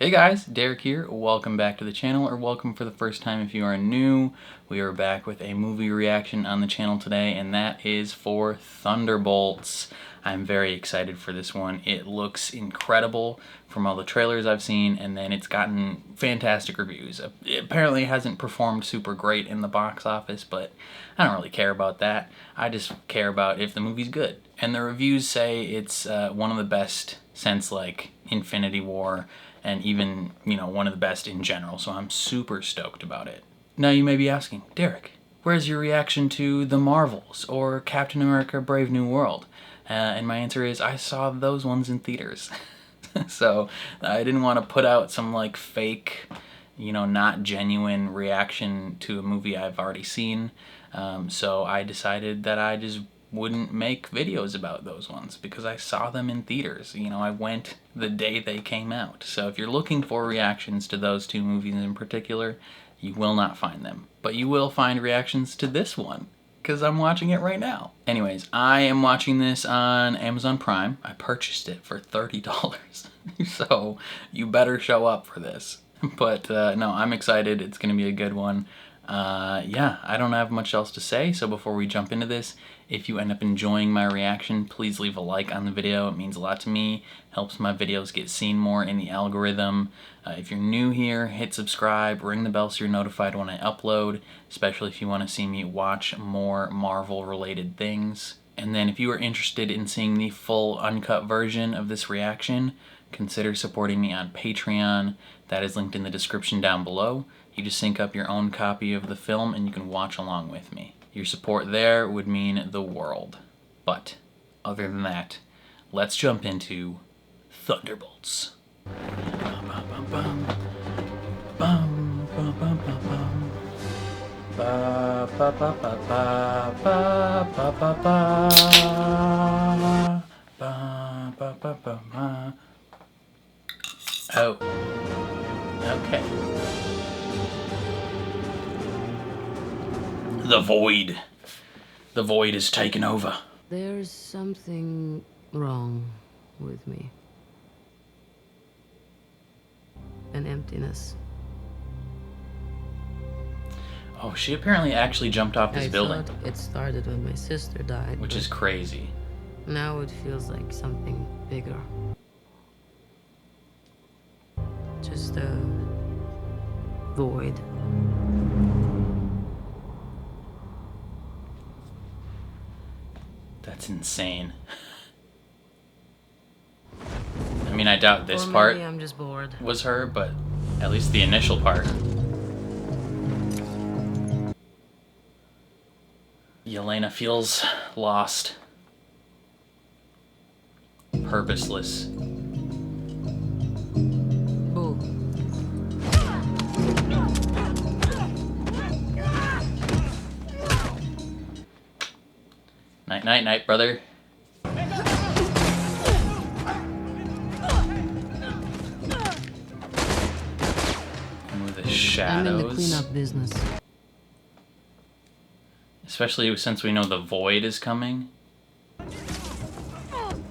Hey guys, Derek here. Welcome back to the channel, or welcome for the first time if you are new. We are back with a movie reaction on the channel today, and that is for Thunderbolts. I'm very excited for this one. It looks incredible from all the trailers I've seen, and then it's gotten fantastic reviews. It apparently hasn't performed super great in the box office, but I don't really care about that. I just care about if the movie's good. And the reviews say it's one of the best since like Infinity War, and even, one of the best in general, so I'm super stoked about it. Now you may be asking, Derek, where's your reaction to The Marvels or Captain America Brave New World? And my answer is, I saw those ones in theaters. So I didn't want to put out some like fake, not genuine reaction to a movie I've already seen. So I decided that I just wouldn't make videos about those ones because I saw them in theaters. I went the day they came out. So if you're looking for reactions to those two movies in particular, you will not find them. But you will find reactions to this one because I'm watching it right now. Anyways, I am watching this on Amazon Prime. I purchased it for $30. So you better show up for this. But no, I'm excited. It's going to be a good one. Yeah, I don't have much else to say, so before we jump into this, if you end up enjoying my reaction, please leave a like on the video. It means a lot to me, helps my videos get seen more in the algorithm. If you're new here, hit subscribe, ring the bell so you're notified when I upload, especially if you want to see me watch more Marvel-related things. And then if you are interested in seeing the full uncut version of this reaction, consider supporting me on Patreon. That is linked in the description down below. You just sync up your own copy of the film and you can watch along with me. Your support there would mean the world. But other than that, let's jump into Thunderbolts. Oh, okay. The void. The void is taken over. There's something wrong with me. An emptiness. Oh, she apparently actually jumped off this building. Thought it started when my sister died. Which is crazy. Now it feels like something bigger. Just a void. That's insane. I mean, I doubt this Or part maybe I'm just bored. Was her, but at least the initial part. Yelena feels lost. Purposeless. Ooh. Night, night, night, brother. And with the shadows. I'm in the cleanup business. Especially since we know the void is coming.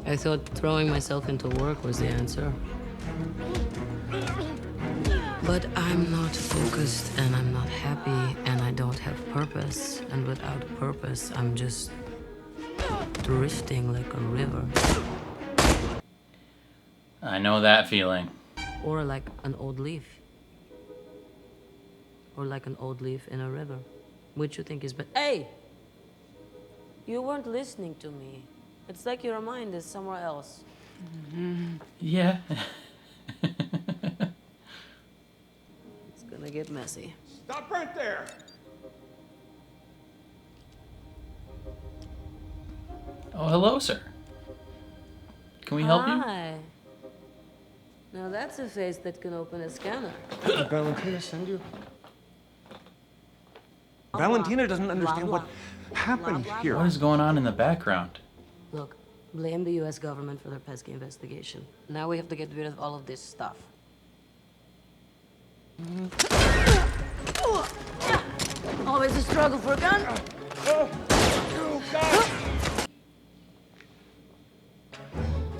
I thought throwing myself into work was the answer. But I'm not focused, and I'm not happy, and I don't have purpose. And without purpose, I'm just drifting like a river. I know that feeling. Or like an old leaf. Or like an old leaf in a river. Which you think is better? Hey! You weren't listening to me. It's like your mind is somewhere else. Yeah. It's gonna get messy. Stop right there! Oh, hello, sir. Can we help you? Hi. Now that's a face that can open a scanner. Did Valentina send you? Valentina doesn't understand what happened here. What is going on in the background? Look, blame the US government for their pesky investigation. Now we have to get rid of all of this stuff. Always a struggle for a gun.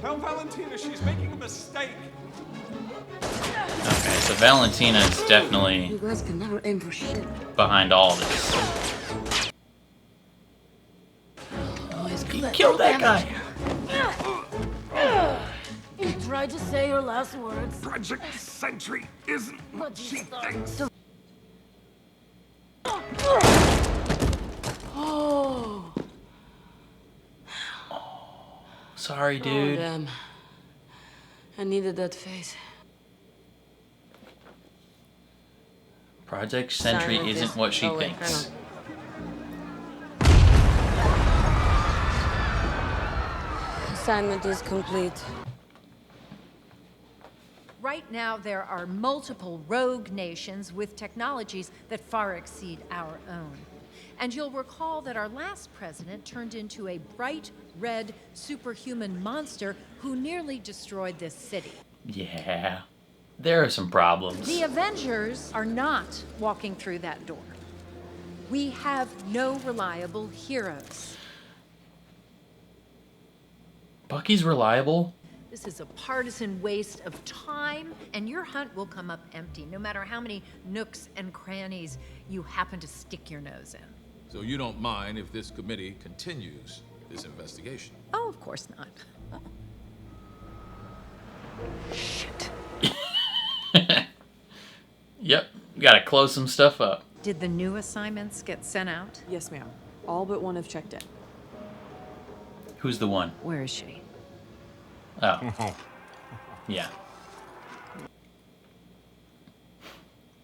Tell Valentina she's making a mistake. Okay, so Valentina is definitely You guys can never aim for shit. behind all this. He killed that guy. You tried to say your last words, Project Sentry isn't what but she you thinks. started to... Oh. Sorry, Oh, dude. damn. I needed that face. Project Sentry Silent isn't is- what she oh, wait, thinks. hang on. Assignment is complete. Right now, there are multiple rogue nations with technologies that far exceed our own. And you'll recall that our last president turned into a bright red superhuman monster who nearly destroyed this city. Yeah, there are some problems. The Avengers are not walking through that door. We have no reliable heroes. Bucky's reliable? This is a partisan waste of time, and your hunt will come up empty, no matter how many nooks and crannies you happen to stick your nose in. So you don't mind if this committee continues this investigation? Oh, of course not. Shit. Yep, gotta close some stuff up. Did the new assignments get sent out? Yes, ma'am. All but one have checked in. Who's the one? Where is she? Oh. Yeah.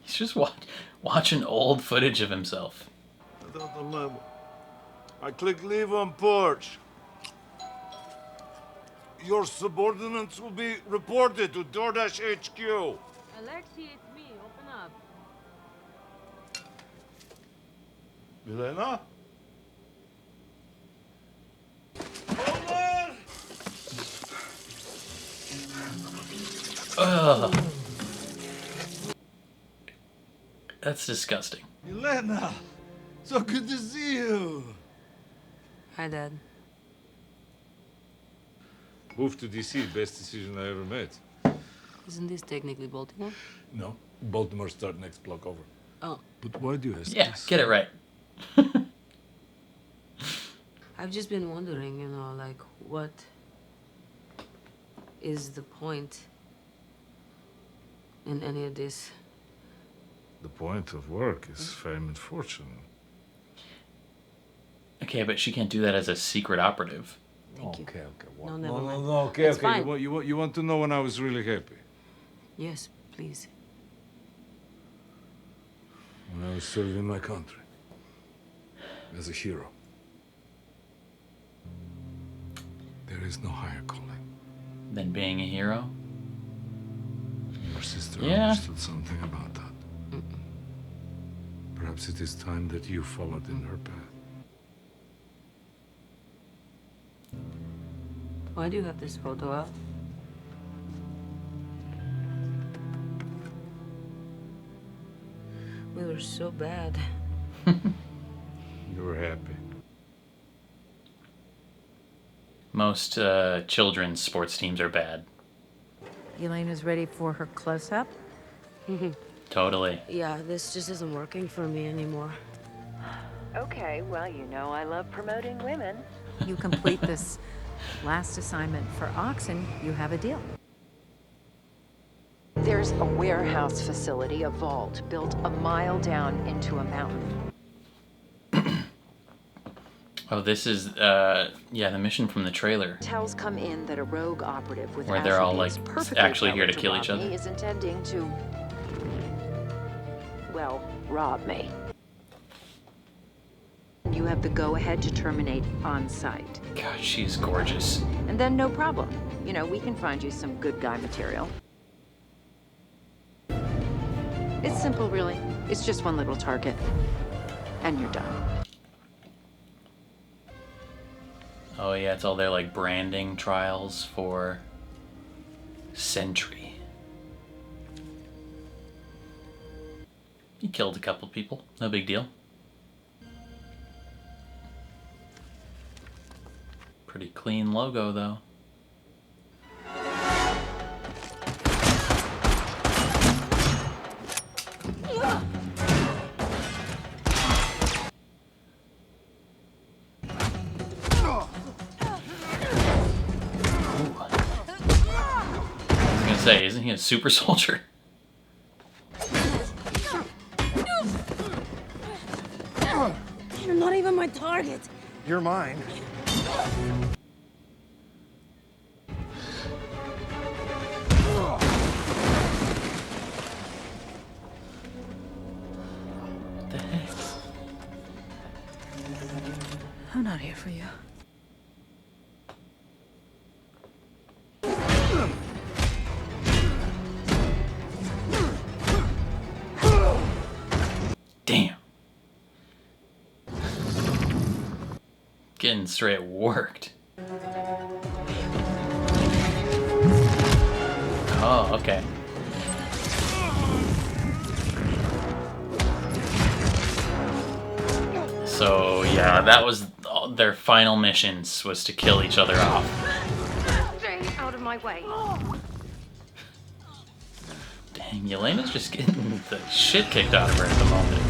He's just watching old footage of himself. I click leave on porch. Your subordinates will be reported to DoorDash HQ. Alexi, it's me. Open up. Yelena? Hold on! Ugh. That's disgusting. Yelena! So good to see you! Hi, Dad. Move to DC, best decision I ever made. Isn't this technically Baltimore? No, Baltimore start next block over. Oh. But why do you ask Yeah, this? get it right. I've just been wondering, you know, like, what is the point in any of this? The point of work is fame and fortune. Okay, but she can't do that as a secret operative. Thank you. Okay. No, never mind. No, okay, It's okay. fine. You want to know when I was really happy? Yes, please. When I was serving my country. As a hero. There is no higher calling. Than being a hero? Your sister Yeah. understood something about that. Perhaps it is time that you followed in her path. Why do you have this photo up? We were so bad. You were happy. Most children's sports teams are bad. Yelena's ready for her close-up. Totally. Yeah, this just isn't working for me anymore. Okay, well, you know I love promoting women. You complete this last assignment for Oxen, you have a deal. There's a warehouse facility, a vault, built a mile down into a mountain. Oh, this is, yeah, the mission from the trailer. Tells come in that a rogue operative with Where they're all, attributes like, perfectly actually here to valid kill rob each other. me is intending to, well, rob me. You have the go-ahead to terminate on site. God, she's gorgeous. And then no problem. You know, we can find you some good guy material. It's simple, really. It's just one little target. And you're done. Oh yeah, it's all their like branding trials for Sentry. He killed a couple people, no big deal. Pretty clean logo though. say, isn't he a super soldier? You're not even my target. You're mine. What the heck? I'm not here for you. Damn. Getting straight worked. Oh, okay. So, yeah, that was their final missions, was to kill each other off. Stay out of my way. Dang, Yelena's just getting the shit kicked out of her at the moment.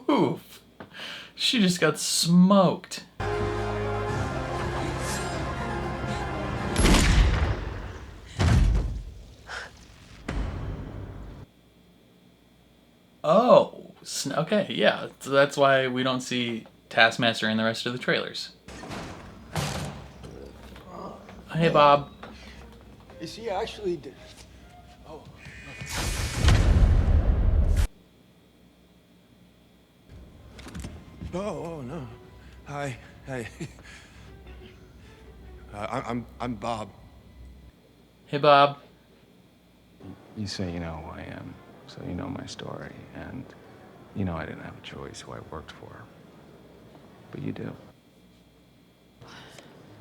Oof. She just got smoked. Oh, okay, yeah. So that's why we don't see Taskmaster in the rest of the trailers. Hey, Bob. Is he actually... Oh. Oh, no. Hi. Hey. I'm Bob. Hey, Bob. You say you know who I am, so you know my story, and you know I didn't have a choice who I worked for. But you do.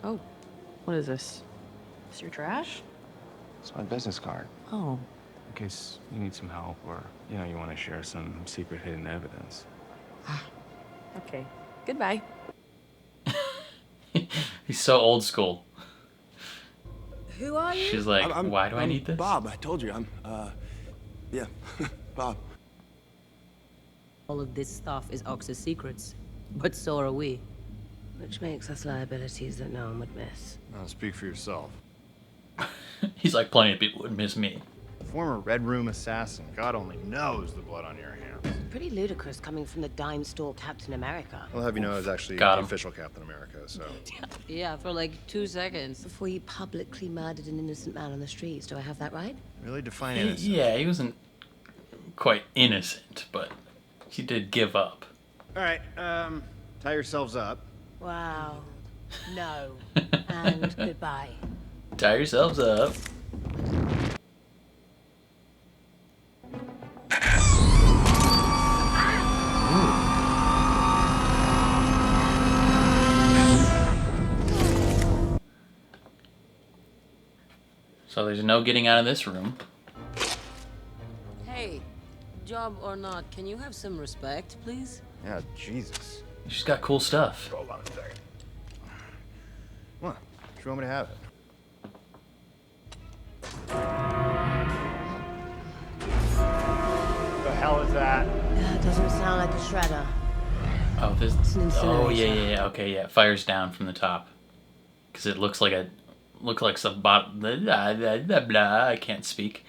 Oh, what is this? Is your trash? It's my business card. Oh. In case you need some help or, you know, you want to share some secret hidden evidence. Okay. Goodbye. He's so old school. Who are you? She's like, why do I need this? Bob, I told you, yeah, Bob. All of this stuff is Ox's secrets, but so are we. Which makes us liabilities that no one would miss. Now speak for yourself. He's like, plenty of people would miss me. Former Red Room assassin. God only knows the blood on your hands. Pretty ludicrous coming from the dime store Captain America. I'll have you know I was actually Got the him. official Captain America, so... Yeah, for like 2 seconds. Before you publicly murdered an innocent man on the streets, do I have that right? Really define innocent. Yeah, he wasn't quite innocent, but he did give up. Alright, tie yourselves up. Wow. No. And goodbye. Tie yourselves up. So there's no getting out of this room. Hey, job or not, can you have some respect, please? Yeah, Jesus. She's got cool stuff. Hold on a second. What? Do you want me to have it? The hell is that? That doesn't sound like a shredder. Oh, this. It's an Oh, incinerator. yeah. Okay, yeah. It fires down from the top because it looks like some bottom. Blah, blah, blah, blah. I can't speak.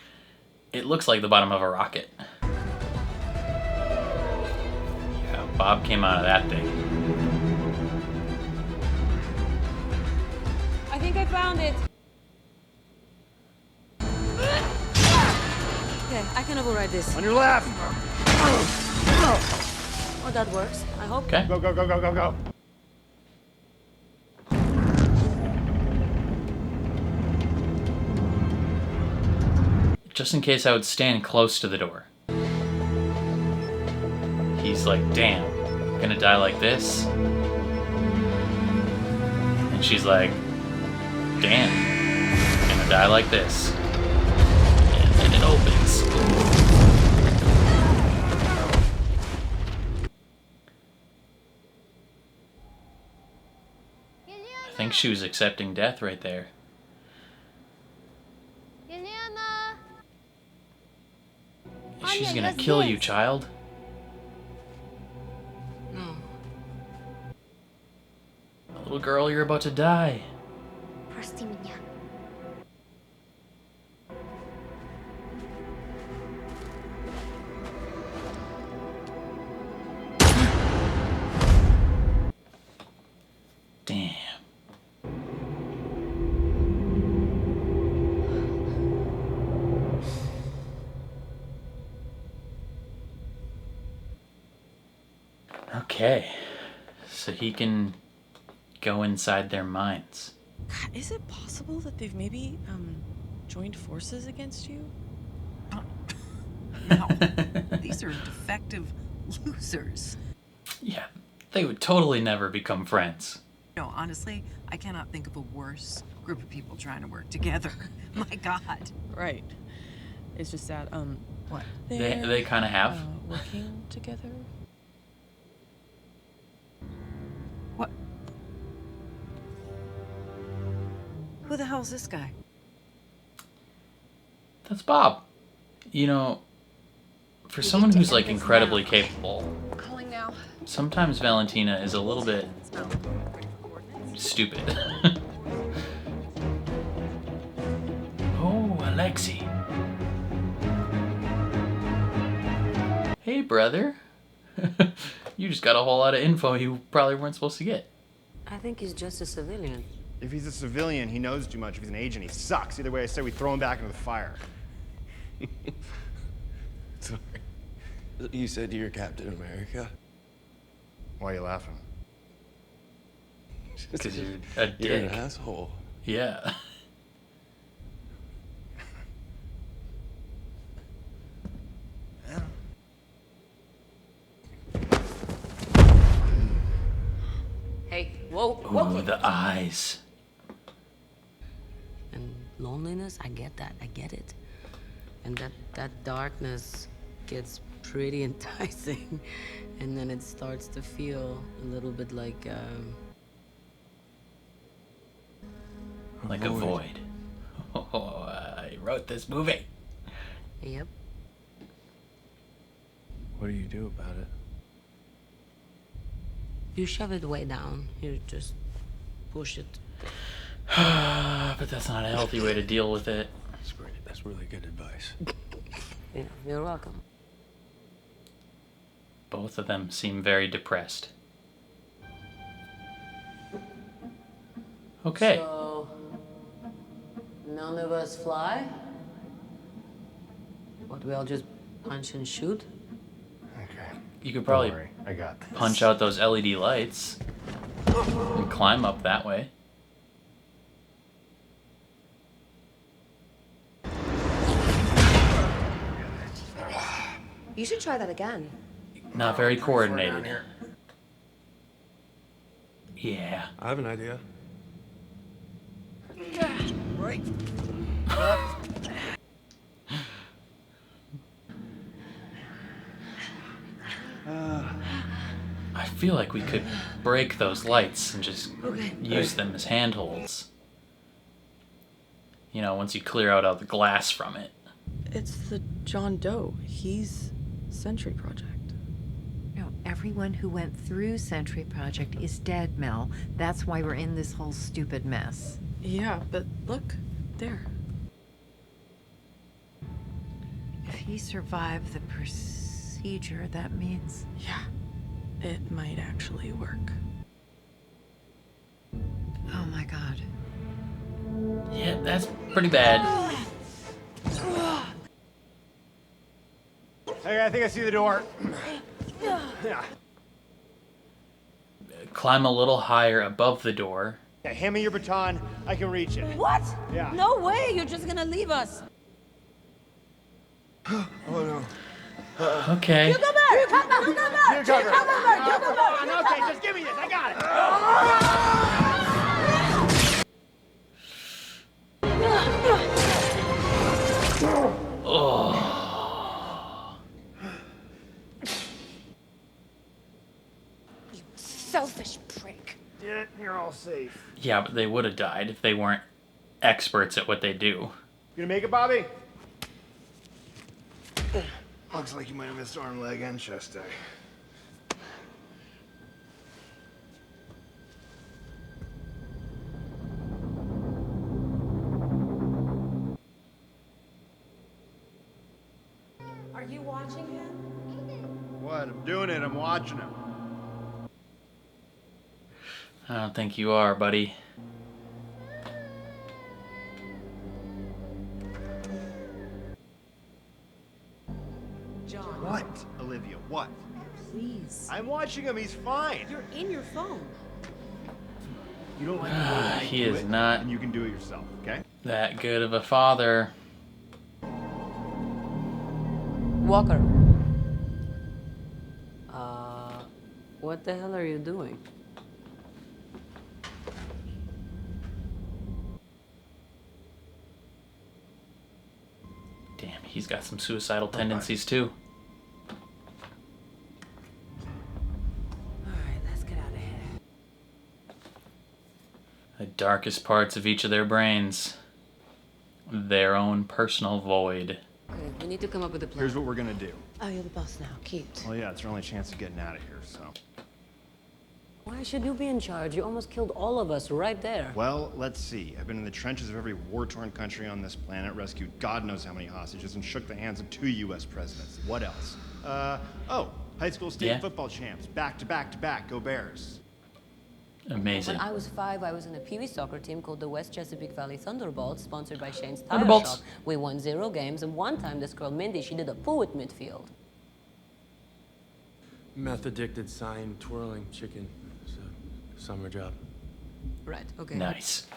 It looks like the bottom of a rocket. Yeah, Bob came out of that thing. I think I found it. Okay, I can override this. On your left! Oh, that works. I hope. Okay. Go, go, go, go, go, go. Just in case I would stand close to the door. He's like, damn, gonna die like this? And she's like, damn. Die like this. And then it opens. I think she was accepting death right there. Yelena! She's gonna kill you, child. No. Little girl, you're about to die. Прости меня. Damn. Okay. So he can go inside their minds. God, is it possible that they've maybe joined forces against you? No. These are defective losers. Yeah, they would totally never become friends. No, honestly, I cannot think of a worse group of people trying to work together. My God. Right. It's just that, What? They kind of have. Working together? What? Who the hell's this guy? That's Bob. You know, for someone who's like incredibly capable, Calling now. sometimes Valentina is a little bit stupid. Oh, Alexi. Hey, brother. You just got a whole lot of info you probably weren't supposed to get. I think he's just a civilian. If he's a civilian, he knows too much. If he's an agent, he sucks. Either way, I say we throw him back into the fire. Sorry. You said you're Captain America? Why are you laughing? Because you're a dick. You're an asshole. Yeah. Hey, whoa. Ooh, the eyes. And loneliness, I get that. I get it. And that darkness gets pretty enticing. And then it starts to feel a little bit like a void. Oh, I wrote this movie. Yep. What do you do about it? You shove it way down. You just push it. But that's not a healthy way to deal with it. That's great. That's really good advice. Yeah, you're welcome. Both of them seem very depressed. Okay. So, none of us fly? What, we all just punch and shoot? Okay. You could probably Don't worry, I got this. punch out those LED lights and climb up that way. You should try that again. Not very coordinated. Yeah. I have an idea. Right. I feel like we could break those lights and just use them as handholds. You know, once you clear out all the glass from it. It's the John Doe. He's Sentry Project. No, everyone who went through Sentry Project is dead, Mel. That's why we're in this whole stupid mess. Yeah, but look, there. If he survived the procedure, that means... Yeah, it might actually work. Oh my God. Yeah, that's pretty bad. Hey, I think I see the door. Yeah. Climb a little higher above the door. Yeah, hand me your baton. I can reach it. What? Yeah. No way, you're just gonna leave us. Oh no. Okay. You come back! You come back! You come back! You cover it. You come back! You come back! Come on, okay, just give me this. I got it. safe. Yeah, but they would have died if they weren't experts at what they do. You gonna make it, Bobby? Looks like you might have missed arm, leg, and chest day. Are you watching him? What? I'm doing it. I'm watching him. I don't think you are, buddy. John. What, Olivia? What? Please. I'm watching him. He's fine. You're in your phone. You don't like the way I He do is it, not and you can do it yourself, okay? that good of a father. Walker. What the hell are you doing? Damn, he's got some suicidal tendencies too. Alright, let's get out of here. The darkest parts of each of their brains. Their own personal void. Okay, we need to come up with a plan. Here's what we're gonna do. Oh, you're the boss now. Cute. Well, yeah, it's our only chance of getting out of here, so. Why should you be in charge? You almost killed all of us right there. Well, let's see. I've been in the trenches of every war-torn country on this planet, rescued God knows how many hostages, and shook the hands of 2 U.S. presidents. What else? High school state football champs. Back to back to back. Go Bears. Amazing. When I was 5, I was in a Pee Wee soccer team called the West Chesapeake Valley Thunderbolts, sponsored by Shane's Tire Thunderbolts. Shop. We won 0 games, and one time this girl Mindy, she did a poo at midfield. Meth addicted, sign, twirling, chicken. It's a summer job. Right, okay. Nice.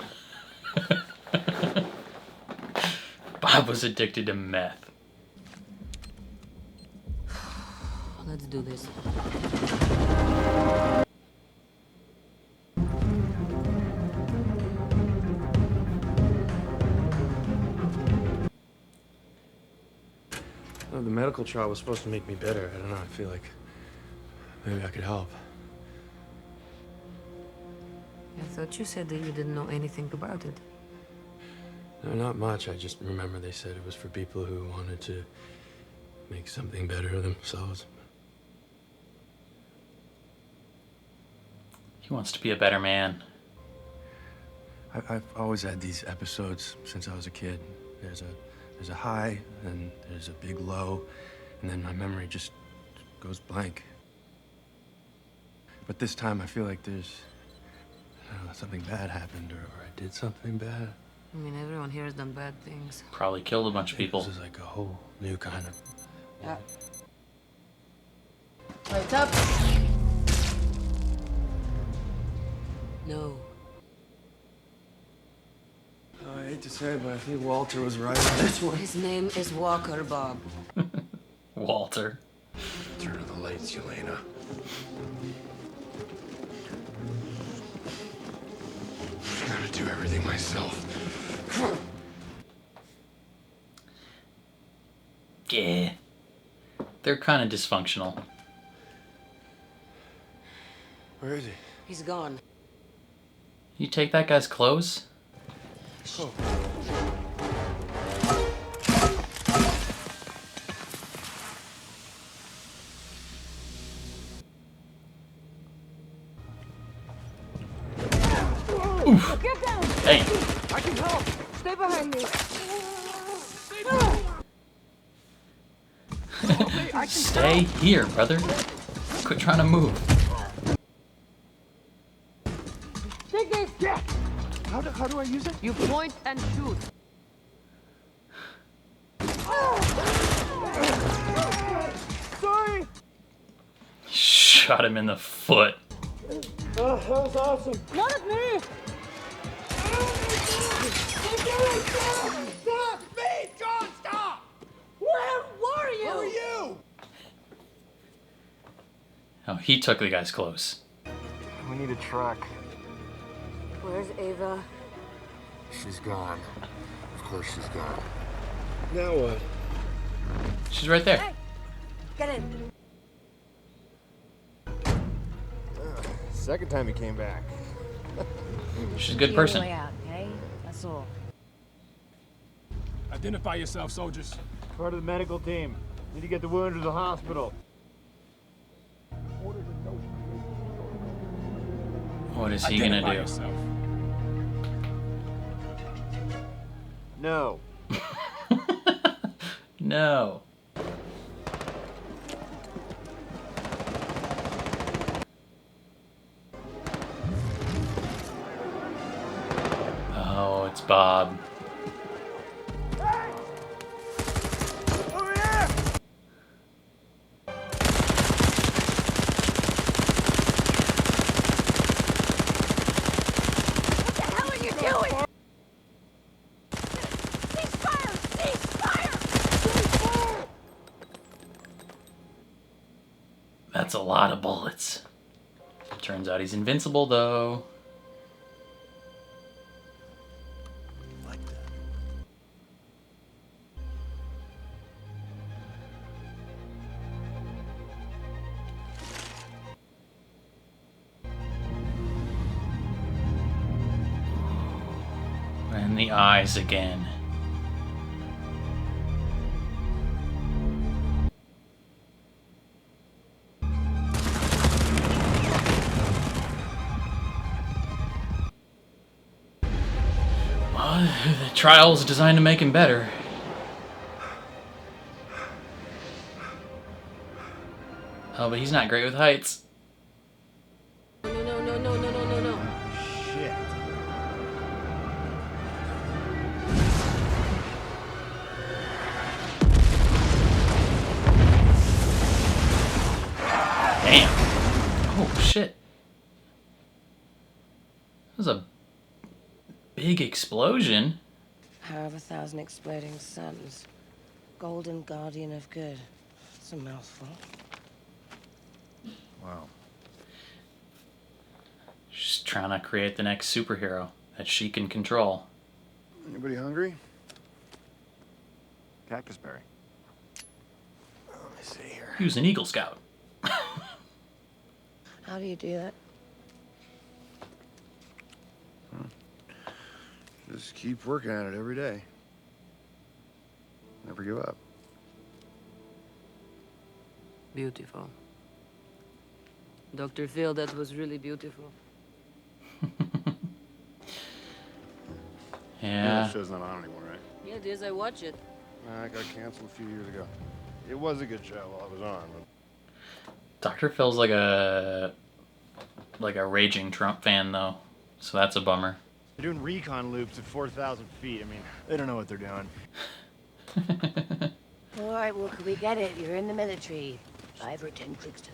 Bob was addicted to meth. Let's do this. Oh, the medical trial was supposed to make me better. I don't know, I feel like maybe I could help. I thought you said that you didn't know anything about it. No, not much. I just remember they said it was for people who wanted to make something better of themselves. He wants to be a better man. I've always had these episodes since I was a kid. There's a high, then there's a big low, and then my memory just goes blank. But this time I feel like there's something bad happened, or I did something bad. I mean, everyone here has done bad things. Probably killed a bunch of people. This is like a whole new kind of... Yeah. Wait up. No. Oh, I hate to say it, but I think Walter was right on this one. His name is Walker, Bob. Walter. Turn on the lights, Yelena. I gotta do everything myself. Yeah. They're kind of dysfunctional. Where is he? He's gone. You take that guy's clothes? Oh. Oof. Get down! Hey. I can help! Stay behind me! Stay here, brother. Quit trying to move. Take this! Yeah! How do I use it? You point and shoot. Sorry! Shot him in the foot. Oh, that was awesome. Not at me! Stop! Me! John, stop! Where were you? Who are you? Oh, he took the guy's clothes. We need a truck. Where's Ava? She's gone. Of course she's gone. Now what? She's right there. Hey! Get in. Second time he came back. She's a good See person. your way out, okay? That's all. Identify yourself, soldiers. Part of the medical team. Need to get the wounded to the hospital. What is he gonna Identify do? yourself. No. No. Oh, it's Bob. Over here! What the hell are you doing? Cease fire! Cease fire! That's a lot of bullets. Turns out he's invincible, though. And the eyes again. Well, the trial's designed to make him better. Oh, but he's not great with heights. No. Shit. Damn. Oh, shit. That was a big explosion. Power of 1,000 exploding suns. Golden guardian of good. It's a mouthful. Wow. She's trying to create the next superhero that she can control. Anybody hungry? Cactus berry. Let me see here. He was an Eagle Scout. How do you do that? Just keep working at it every day. Never give up. Beautiful. Dr. Phil, that was really beautiful. Yeah. The show's not on anymore, right? Yeah, it is. I watch it. I got canceled a few years ago. It was a good show while it was on, but Dr. Phil's like a raging Trump fan though, so that's a bummer. they're doing recon loops at 4,000 feet. I mean, they don't know what they're doing. All right, well, could we get it? You're in the military. 5 or 10 clicks to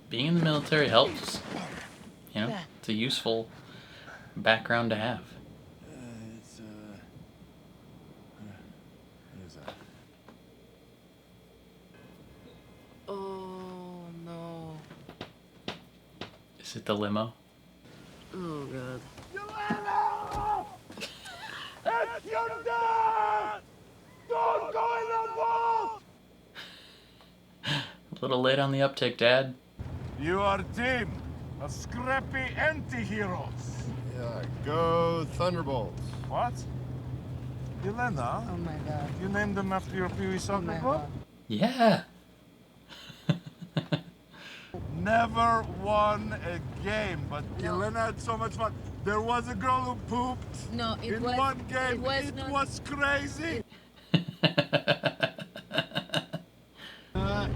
Being in the military helps. You know, it's a useful background to have. What is that? Oh, no. Is it the limo? Oh, God. Yelena! It's your dad! Don't go in the vault! A little late on the uptick, Dad. You are a team of scrappy anti-heroes. Yeah, go Thunderbolts. What? Yelena? Oh, my God. You named them after your Pee Wee soccer club? Yeah. Never won a game, but Yelena had so much fun. There was a girl who pooped No, in one game. It was crazy.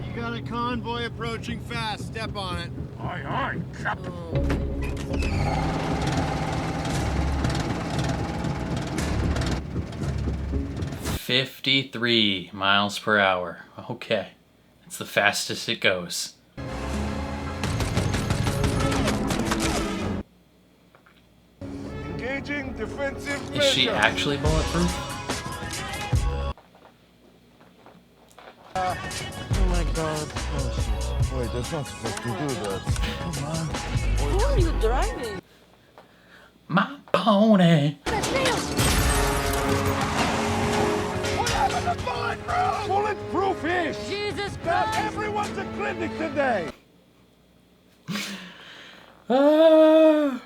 You got a convoy approaching fast. Step on it. Aye, aye, Captain. 53 miles per hour. Okay. That's the fastest it goes. Engaging defensive Is she measures. actually bulletproof? Oh, my God. Oh, shit. Wait, that's not supposed to do that. Come on. Who are you driving? My pony. What happened to bulletproof? Bulletproof-ish. Jesus Not Christ! everyone's a clinic today. Vodka!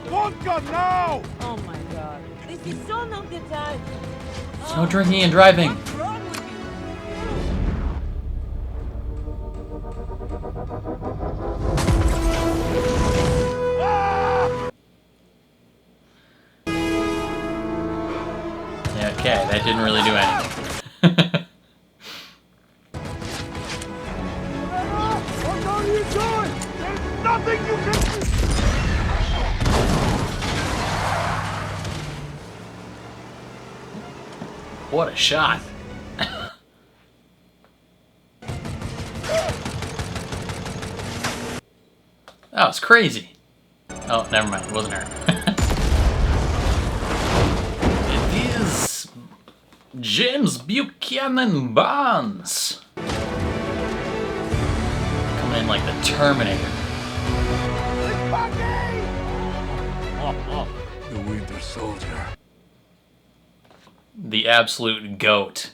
Vodka now! Oh my god. This is so not the time. No drinking and driving. What's wrong with Yeah, okay, that didn't really do anything. What are you doing? There's nothing you can do! What a shot. That was crazy. Oh, never mind. It wasn't her. It is James Buchanan Barnes. Coming in like the Terminator. The Winter Soldier. The absolute GOAT.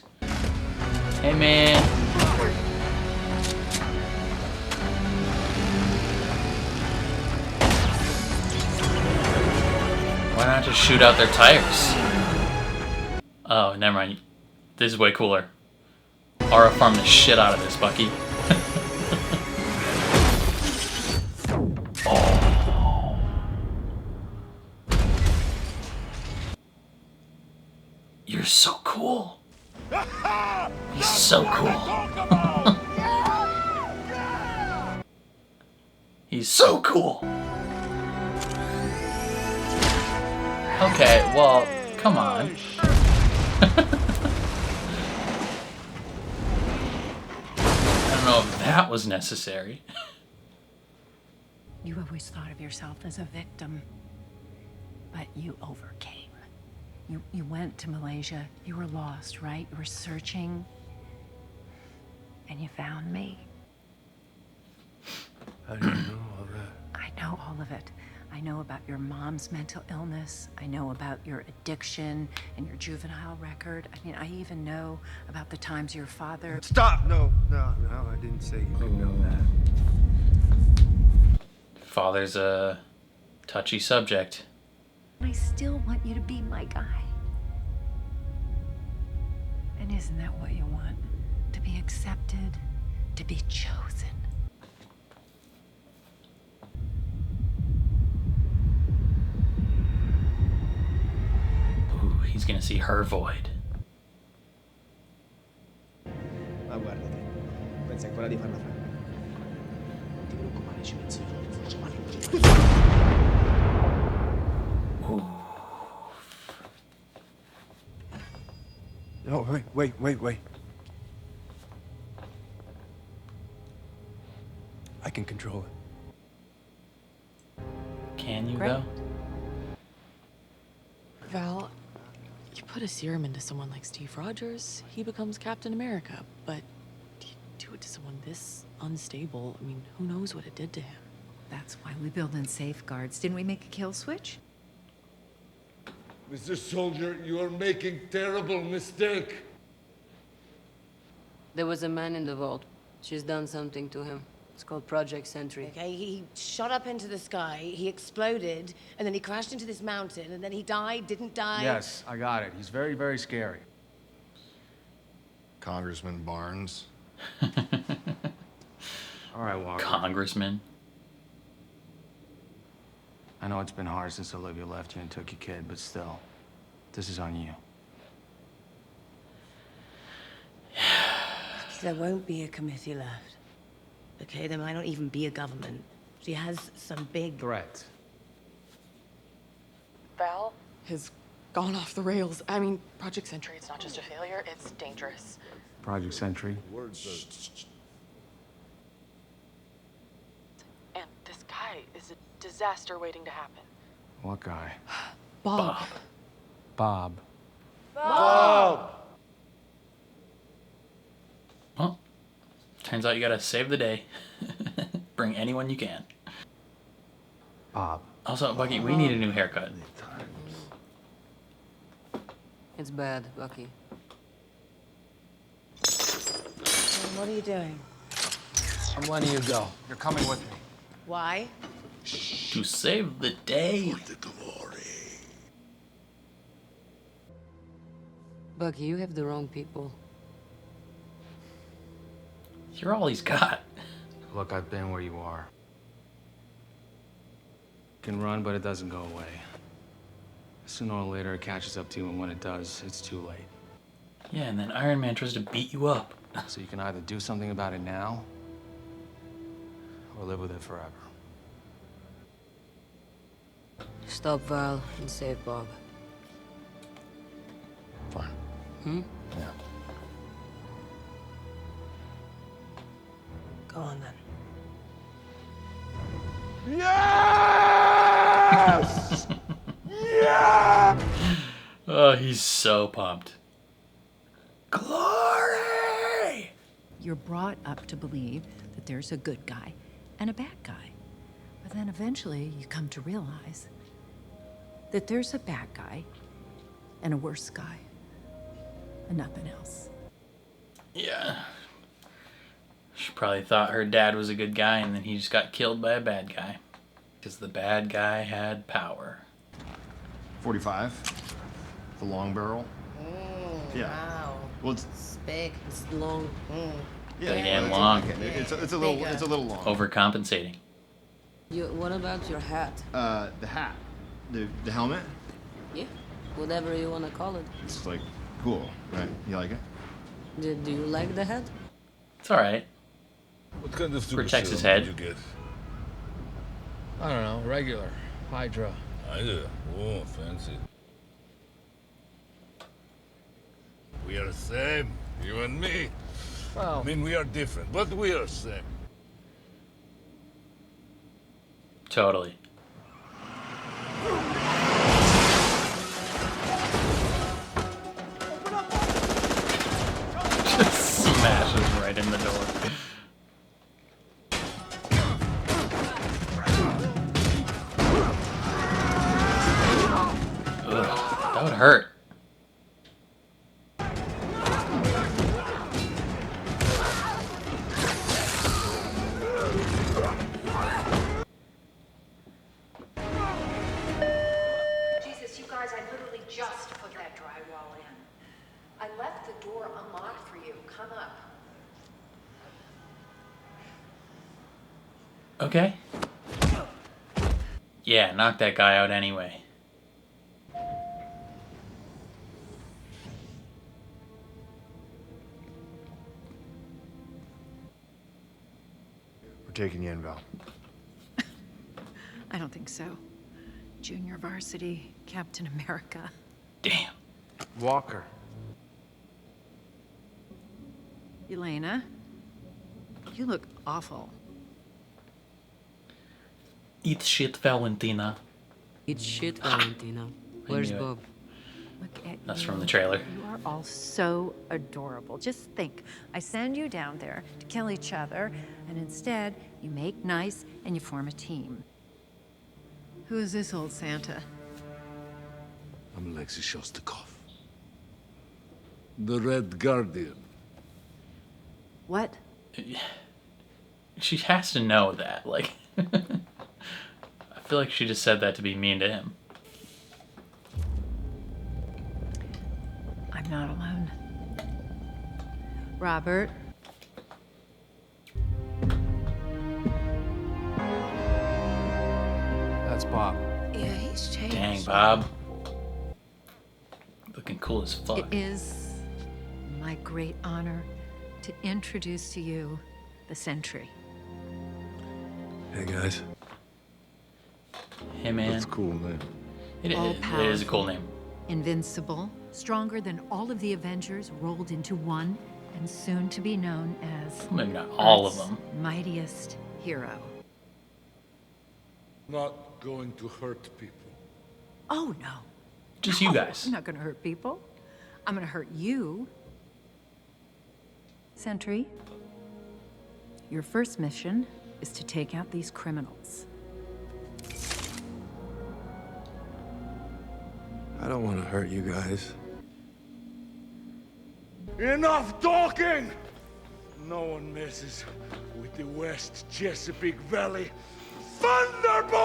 Hey, man. Why not just shoot out their tires? Oh, never mind. This is way cooler. Aura farm the shit out of this, Bucky. Oh. You're so cool. He's so cool. He's so cool. Okay, well, come on. I don't know if that was necessary. You always thought of yourself as a victim, but you overcame. You went to Malaysia. You were lost, right? You were searching, and you found me. How do you know all that? I know all of it. I know about your mom's mental illness. I know about your addiction and your juvenile record. I mean, I even know about the times your father... Stop! No, I didn't say you didn't know that. Father's a touchy subject. I still want you to be my guy. And isn't that what you want? To be accepted, to be chosen. Ooh, he's gonna see her void. Ma guardati, pensi ancora di farla franca? Non ti preoccupare, ci penso io, ti faccio male. No, wait. I can control it. Can you, Great. though? Val, you put a serum into someone like Steve Rogers, he becomes Captain America. But you do it to someone this unstable, I mean, who knows what it did to him? That's why we build in safeguards. Didn't we make a kill switch? Mr. Soldier, you are making terrible mistake. There was a man in the vault. She's done something to him. It's called Project Sentry. Okay, he shot up into the sky, he exploded, and then he crashed into this mountain, and then he died, didn't die. Yes, I got it. He's very, very scary. Congressman Barnes. All right, Walker. Congressman. I know it's been hard since Olivia left you and took your kid, but still, this is on you. There won't be a committee left. Okay, there might not even be a government. She has some big threat. Val has gone off the rails. I mean, Project Sentry, it's not just a failure, it's dangerous. Project Sentry. And this guy is a disaster waiting to happen. What guy? Bob. Bob. Well, turns out you gotta save the day. Bring anyone you can. Bob. Also, Bucky, we need a new haircut. It's bad, Bucky. What are you doing? I'm letting you go. You're coming with me. Why? To save the day. Bucky, you have the wrong people. You're all he's got. Look, I've been where you are. You can run, but it doesn't go away. Sooner or later, it catches up to you, and when it does, it's too late. Yeah, and then Iron Man tries to beat you up. So you can either do something about it now, or live with it forever. Stop Val and save Bob. Fine. Hmm? Yeah. Go on then. Yes! Yeah! Oh, he's so pumped. Glory! You're brought up to believe that there's a good guy and a bad guy. But then eventually you come to realize that there's a bad guy and a worse guy and nothing else. Yeah. She probably thought her dad was a good guy and then he just got killed by a bad guy. Because the bad guy had power. 45. The long barrel. Yeah. Wow. Well, It's big. It's long. Big and long. It's a little long. Overcompensating. What about your hat? The hat. The helmet. Yeah, whatever you want to call it. It's like cool, right? You like it? Do you like the hat? It's alright. What kind of Protects his serum head. did you get? I don't know, regular. Hydra. Hydra? Oh, fancy. We are the same, you and me. Well, I mean, we are different, but we are same. Totally. Just smashes right in the door. Ugh, that would hurt. Jesus, you guys, I literally just put that drywall in. I left the door unlocked for you. Come up. Okay. Yeah, knock that guy out anyway. We're taking you in, Val. I don't think so. Junior varsity, Captain America. Damn. Walker. Yelena, you look awful. Eat shit, Valentina. Eat shit, Valentina. Where's knew it. Bob? Look at That's you. from the trailer. You are all so adorable. Just think, I send you down there to kill each other, and instead you make nice and you form a team. Who is this old Santa? I'm Alexei Shostakov. The Red Guardian. What? She has to know that. Like, I feel like she just said that to be mean to him. I'm not alone. Robert. That's Bob. Yeah, he's changed. Dang, Bob. Looking cool as fuck. It is my great honor to introduce to you the Sentry. Hey, guys. Hey, man. That's cool, man. It is a cool name. Invincible, stronger than all of the Avengers rolled into one, and soon to be known as Maybe not all of Earth's them. mightiest hero. Not going to hurt people. Oh no. Just you guys. I'm not gonna hurt people. I'm gonna hurt you. Sentry, your first mission is to take out these criminals. I don't want to hurt you guys. Enough talking! No one messes with the West Chesapeake Valley Thunderbolts!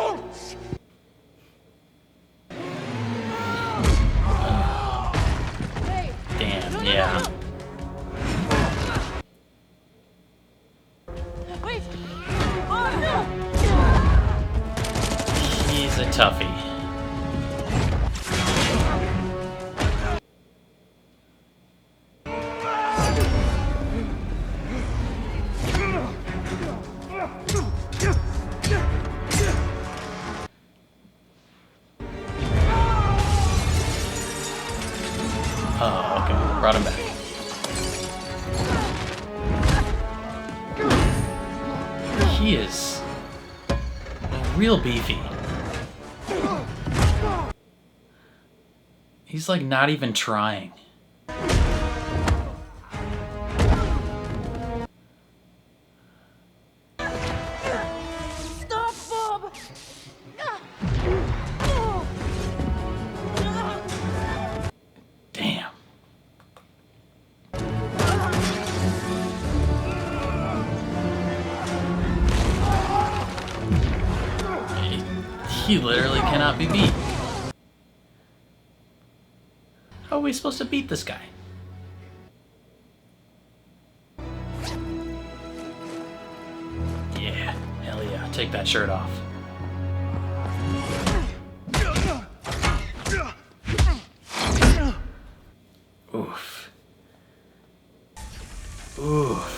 toughie. Oh, okay. Brought him back. He is real beefy. He's like not even trying. Stop, Bob! Damn. He literally cannot be beat. How are we supposed to beat this guy? Yeah, hell yeah. Take that shirt off. Oof. Oof.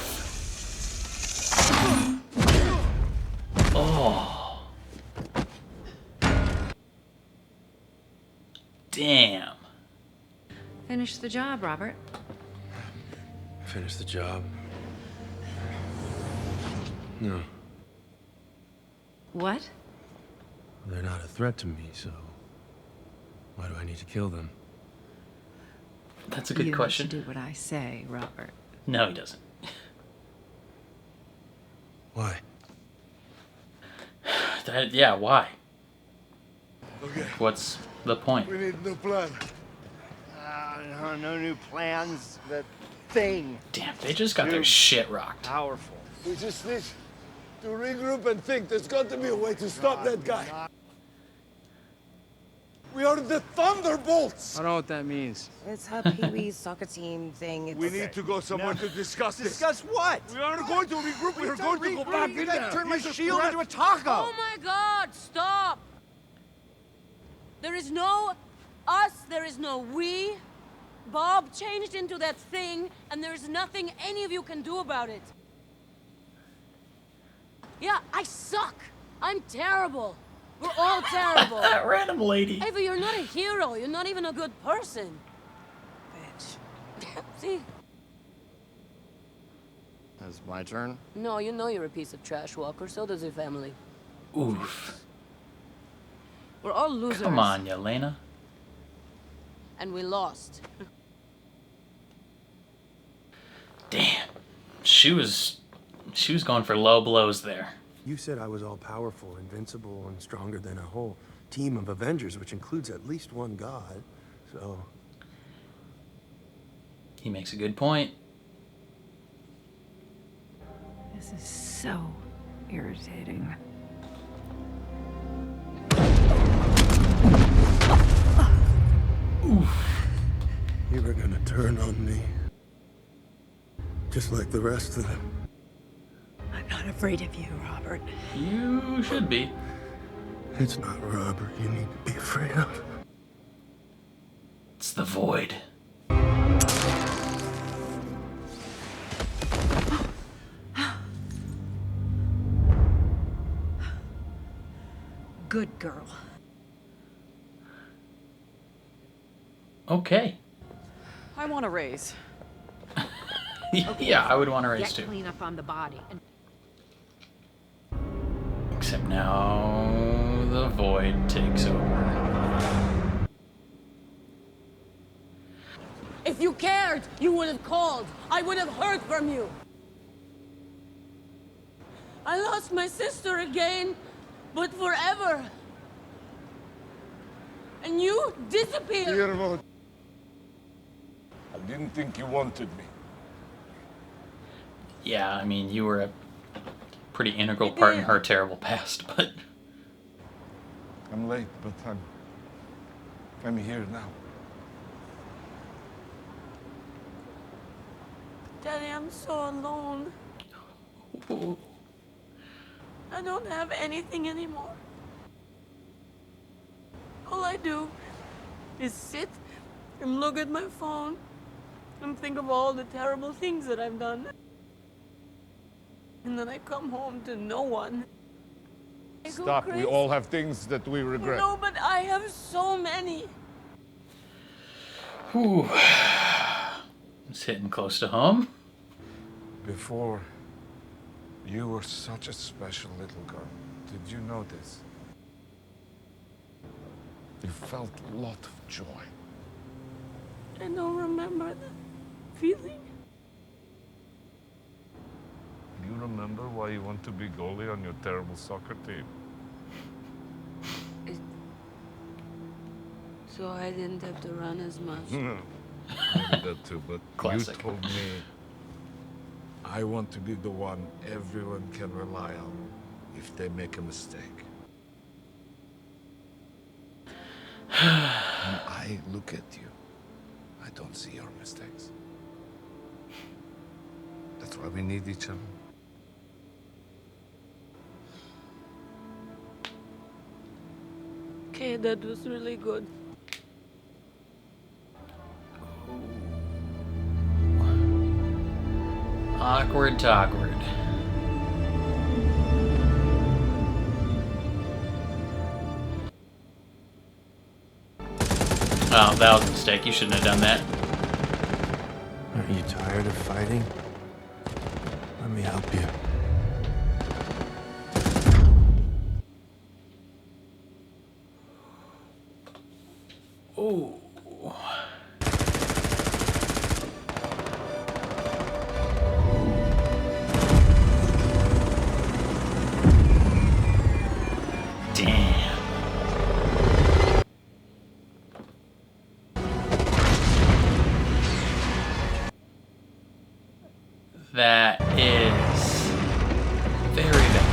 Oh. Damn. Finish the job, Robert. Finish the job? No. What? They're not a threat to me, so why do I need to kill them? That's a good question. You have to do what I say, Robert. No, he doesn't. Why? Yeah, why? Okay. What's the point? We need a new plan. No new plans. That thing. Damn, they just got their shit rocked. Powerful. We just need to regroup and think. There's got to be a way to stop that guy. We are the Thunderbolts! I don't know what that means. It's her Pee-wee's soccer team thing. It's We need to go somewhere to discuss this. Discuss what? We aren't going to regroup. We are going to go back in there. Turn my He's a shield threat. into a taco. Oh my God, stop! There is no us, there is no we. Bob changed into that thing, and there is nothing any of you can do about it. Yeah, I suck. I'm terrible. We're all terrible. That random lady. Ava, you're not a hero. You're not even a good person. bitch. See? It's my turn. No, you know you're a piece of trash, Walker. So does your family. Oof. We're all losers. Come on, Yelena. And we lost. Damn. She was going for low blows there. You said I was all powerful, invincible, and stronger than a whole team of Avengers, which includes at least one god. So He makes a good point. This is so irritating. oof. You were gonna turn on me. Just like the rest of them. I'm not afraid of you, Robert. You should be. It's not Robert you need to be afraid of. It's the Void. Good girl. Okay. I want a raise. Yeah, I would want to raise Get too. clean up on the body. And Except now the Void takes over. If you cared, you would have called. I would have heard from you. I lost my sister again, but forever. And you disappeared. Guillermo, I didn't think you wanted me. Yeah, I mean, you were a pretty integral part in her terrible past, but... I'm late, but I'm here now. Daddy, I'm so alone. I don't have anything anymore. I do is sit and look at my phone and think of all the terrible things that I've done. And then I come home to no one. I go Stop. crazy. We all have things that we regret. No, but I have so many. Whew. It's hitting close to home. Before, you were such a special little girl. Did you know this? You felt a lot of joy. I don't remember the feeling. You remember why you want to be goalie on your terrible soccer team? So I didn't have to run as much. I did that too, but Classic. you told me I want to be the one everyone can rely on if they make a mistake. When I look at you, I don't see your mistakes. That's why we need each other. Okay, that was really good. Awkward to awkward. Oh, that was a mistake. You shouldn't have done that. Aren't you tired of fighting? Let me help you. Oh. Damn. That is very bad.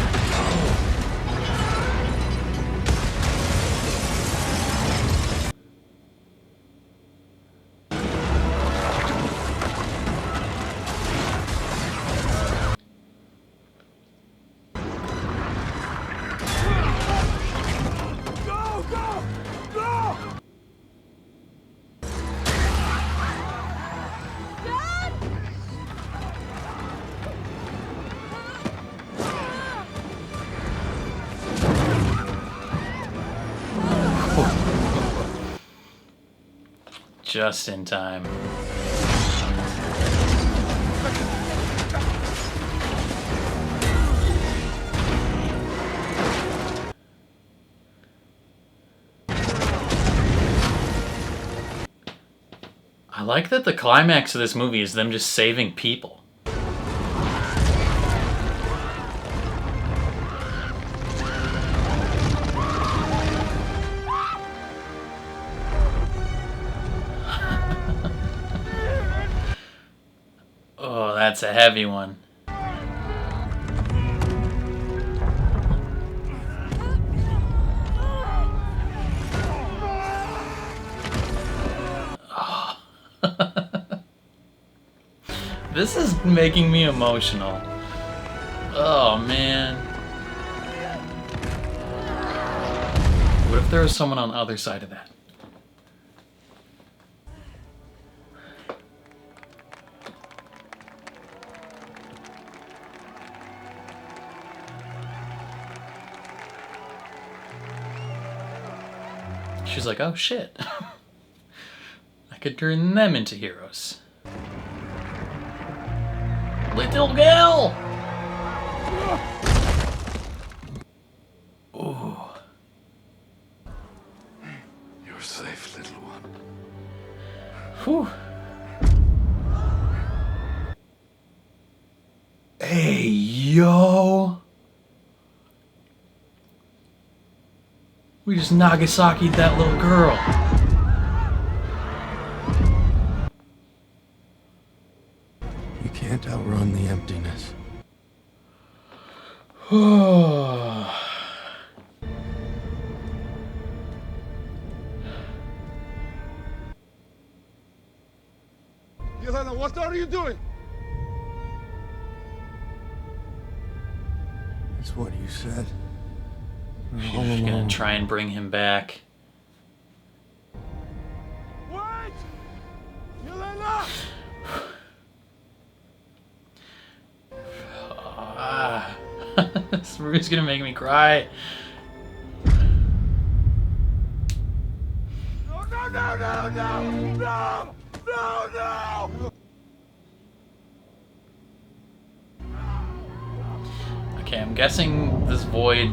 Just in time. I like that the climax of this movie is them just saving people. Oh, that's a heavy one. Oh. This is making me emotional. Oh, man. What if there was someone on the other side of that? She's like, oh shit. I could turn them into heroes. Little girl! Ooh. You're safe, little one. Whew. Hey, yo! We just Nagasaki'd that little girl. You can't outrun the emptiness. Yelena, what are you doing? That's what you said. She's gonna try and bring him back. This movie's gonna make me cry. No! Okay, I'm guessing this void,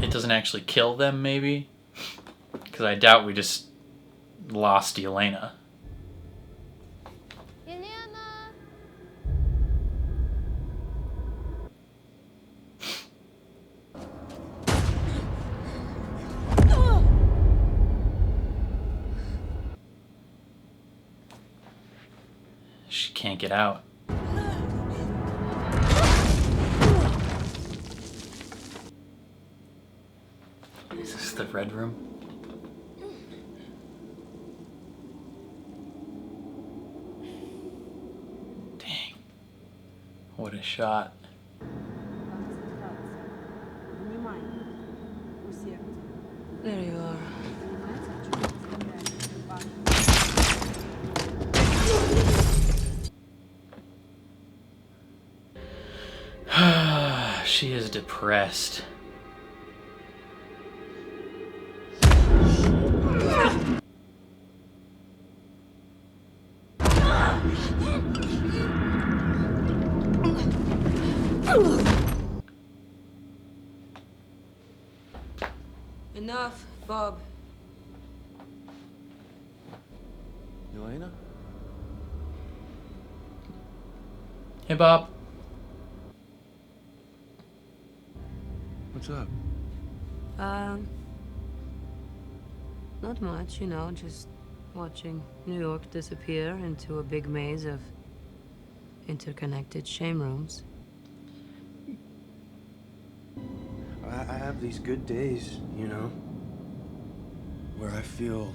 it doesn't actually kill them, maybe? Because I doubt we just lost Yelena. She can't get out. Is this the red room? Dang. What a shot. There you are. She is depressed. Enough, Bob. Yelena? Hey, Bob. What's up? Not much, you know, just watching New York disappear into a big maze of interconnected shame rooms. I have these good days, you know, where I feel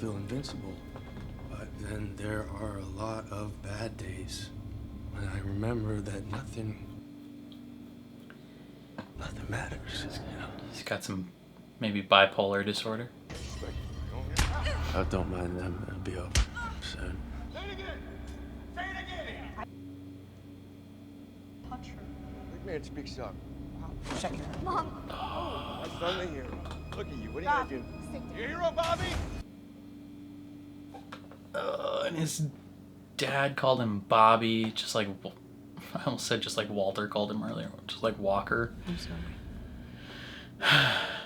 invincible. But then there are a lot of bad days when I remember that nothing matters. You know? He's got some maybe bipolar disorder. I don't mind them. It'll be over soon. Big man speaks up. Check it. Mom. My son, the hero. Look at you. What are you gonna do? You a hero, Bobby? And his dad called him Bobby, just like I almost said, just like Walter called him earlier, just like Walker. I'm sorry.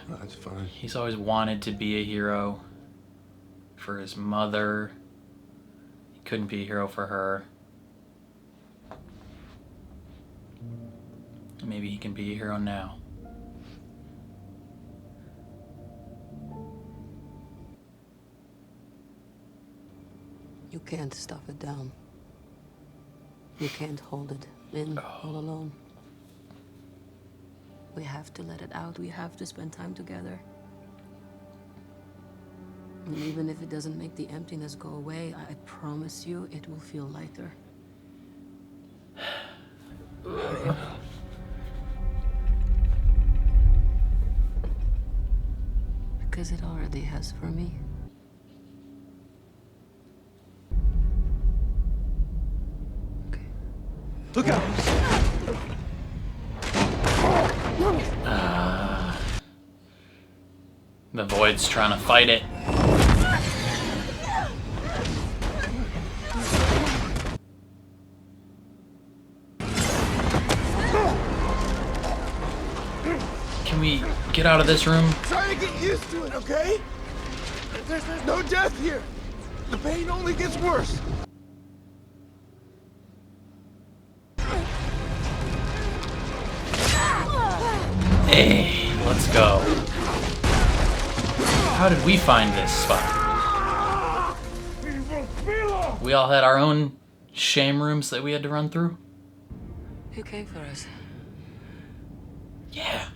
That's fine. He's always wanted to be a hero for his mother. He couldn't be a hero for her. Maybe he can be a hero now. You can't stuff it down. You can't hold it in all alone. We have to let it out. We have to spend time together. And even if it doesn't make the emptiness go away, I promise you it will feel lighter. Because it already has for me. Look out! The Void's trying to fight it. Can we get out of this room? Try to get used to it, okay? There's no death here. The pain only gets worse. Hey, let's go. How did we find this spot? We all had our own shame rooms that we had to run through? You came for us. Yeah.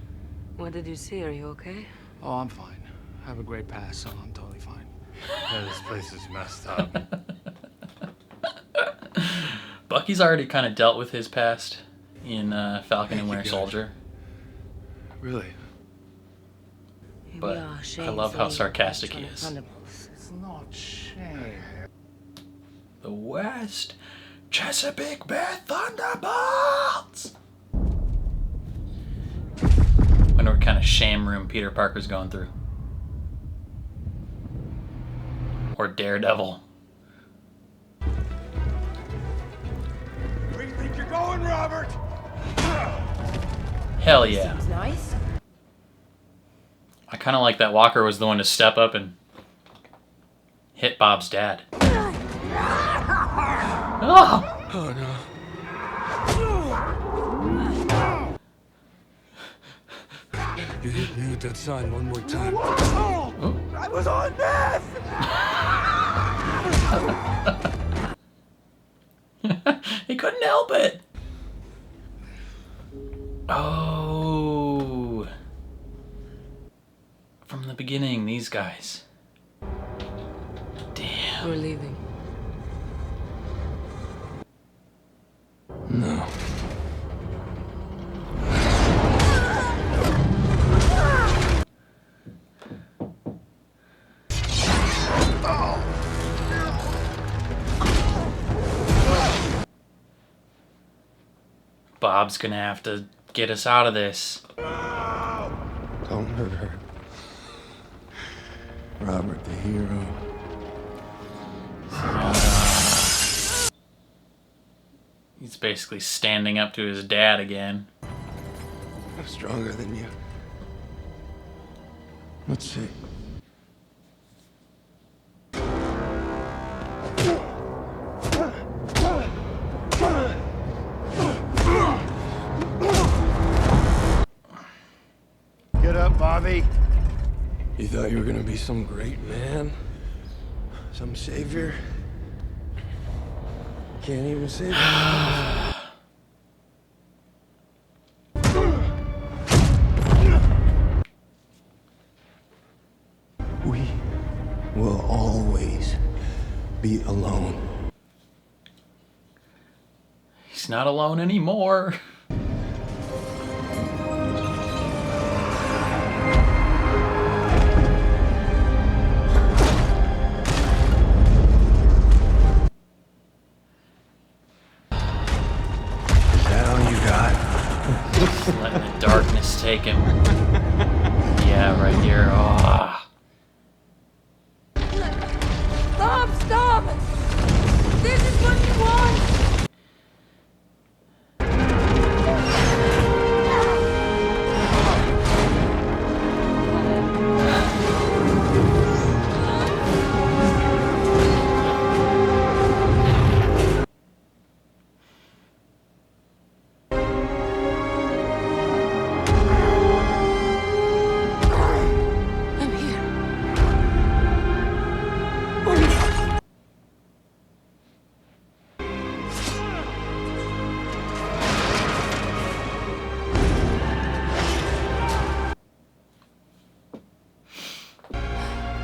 What did you see? Are you okay? Oh, I'm fine. I have a great past, so I'm totally fine. Yeah, this place is messed up. Bucky's already kind of dealt with his past in Falcon and Winter Soldier. Really? But I love how sarcastic he is. It's not shame. The West Chesapeake Bay Thunderbolts! kind of shame room Peter Parker's going through. Or Daredevil. Where do you think you're going, Robert? Hell yeah. Seems nice. I kind of like that Walker was the one to step up and hit Bob's dad. Oh, Oh no. You hit me with that sign one more time. Oh, I was on meth! he couldn't help it. Oh. From the beginning, these guys. Damn. We're leaving. No. Bob's gonna have to get us out of this. Don't hurt her. Robert, the hero. He's basically standing up to his dad again. I'm stronger than you. Let's see. Get up, Bobby. You thought you were gonna be some great man? Some savior? Can't even save yourself. We will always be alone. He's not alone anymore. Letting the darkness take him. Yeah, right here. Oh. Stop! Stop! This is what you want!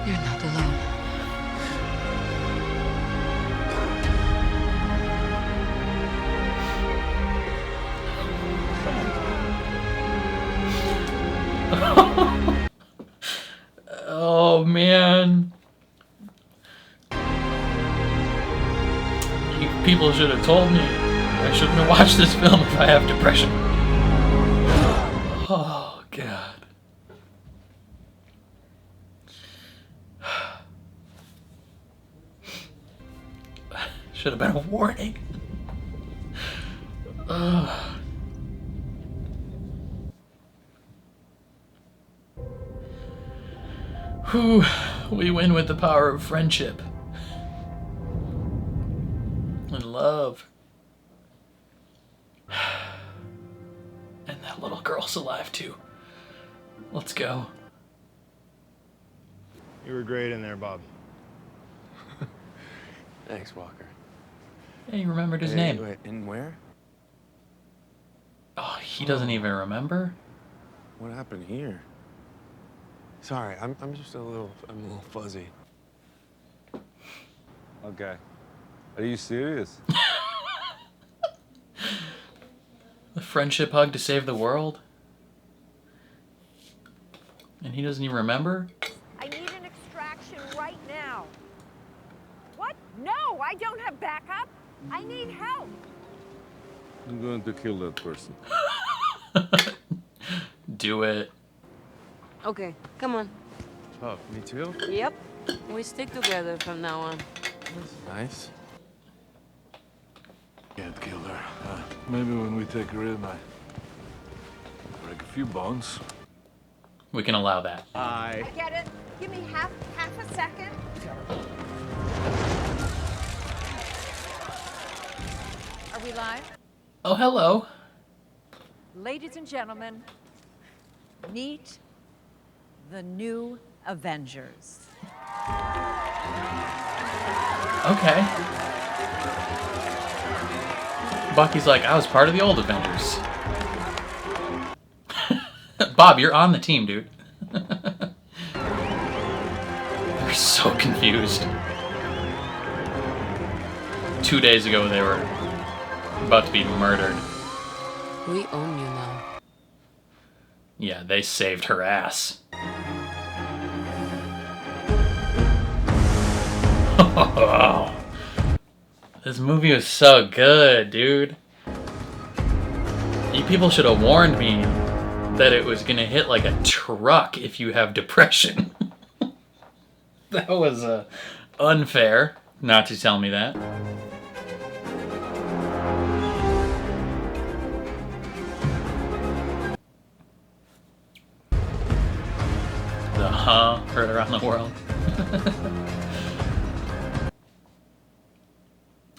You're not alone. Oh man. You people should have told me. I shouldn't have watched this film if I have depression. Oh god. Should have been a warning. Ugh. Whew. We win with the power of friendship. And love. And that little girl's alive too. Let's go. You were great in there, Bob. Thanks, Walker. Yeah, he remembered his name. Wait, and where? Oh, he doesn't even remember? What happened here? Sorry, I'm just I'm a little fuzzy. Okay. Are you serious? The friendship hug to save the world? And he doesn't even remember? I need an extraction right now. What? No, I don't have backup. I need help. I'm going to kill that person. Do it. Okay, come on. Oh, me too? Yep. We stick together from now on. That's nice. Can't kill her. Maybe when we take her in, I break a few bones. We can allow that. I get it. Give me half a second. Are we live? Oh, hello. Ladies and gentlemen, meet the new Avengers. Okay. Bucky's like, I was part of the old Avengers. Bob, you're on the team, dude. They're so confused. 2 days ago, they were about to be murdered. We own you now. Yeah, they saved her ass. Oh, this movie was so good, dude. You people should have warned me that it was gonna hit like a truck if you have depression. That was unfair not to tell me that. The heard around the world.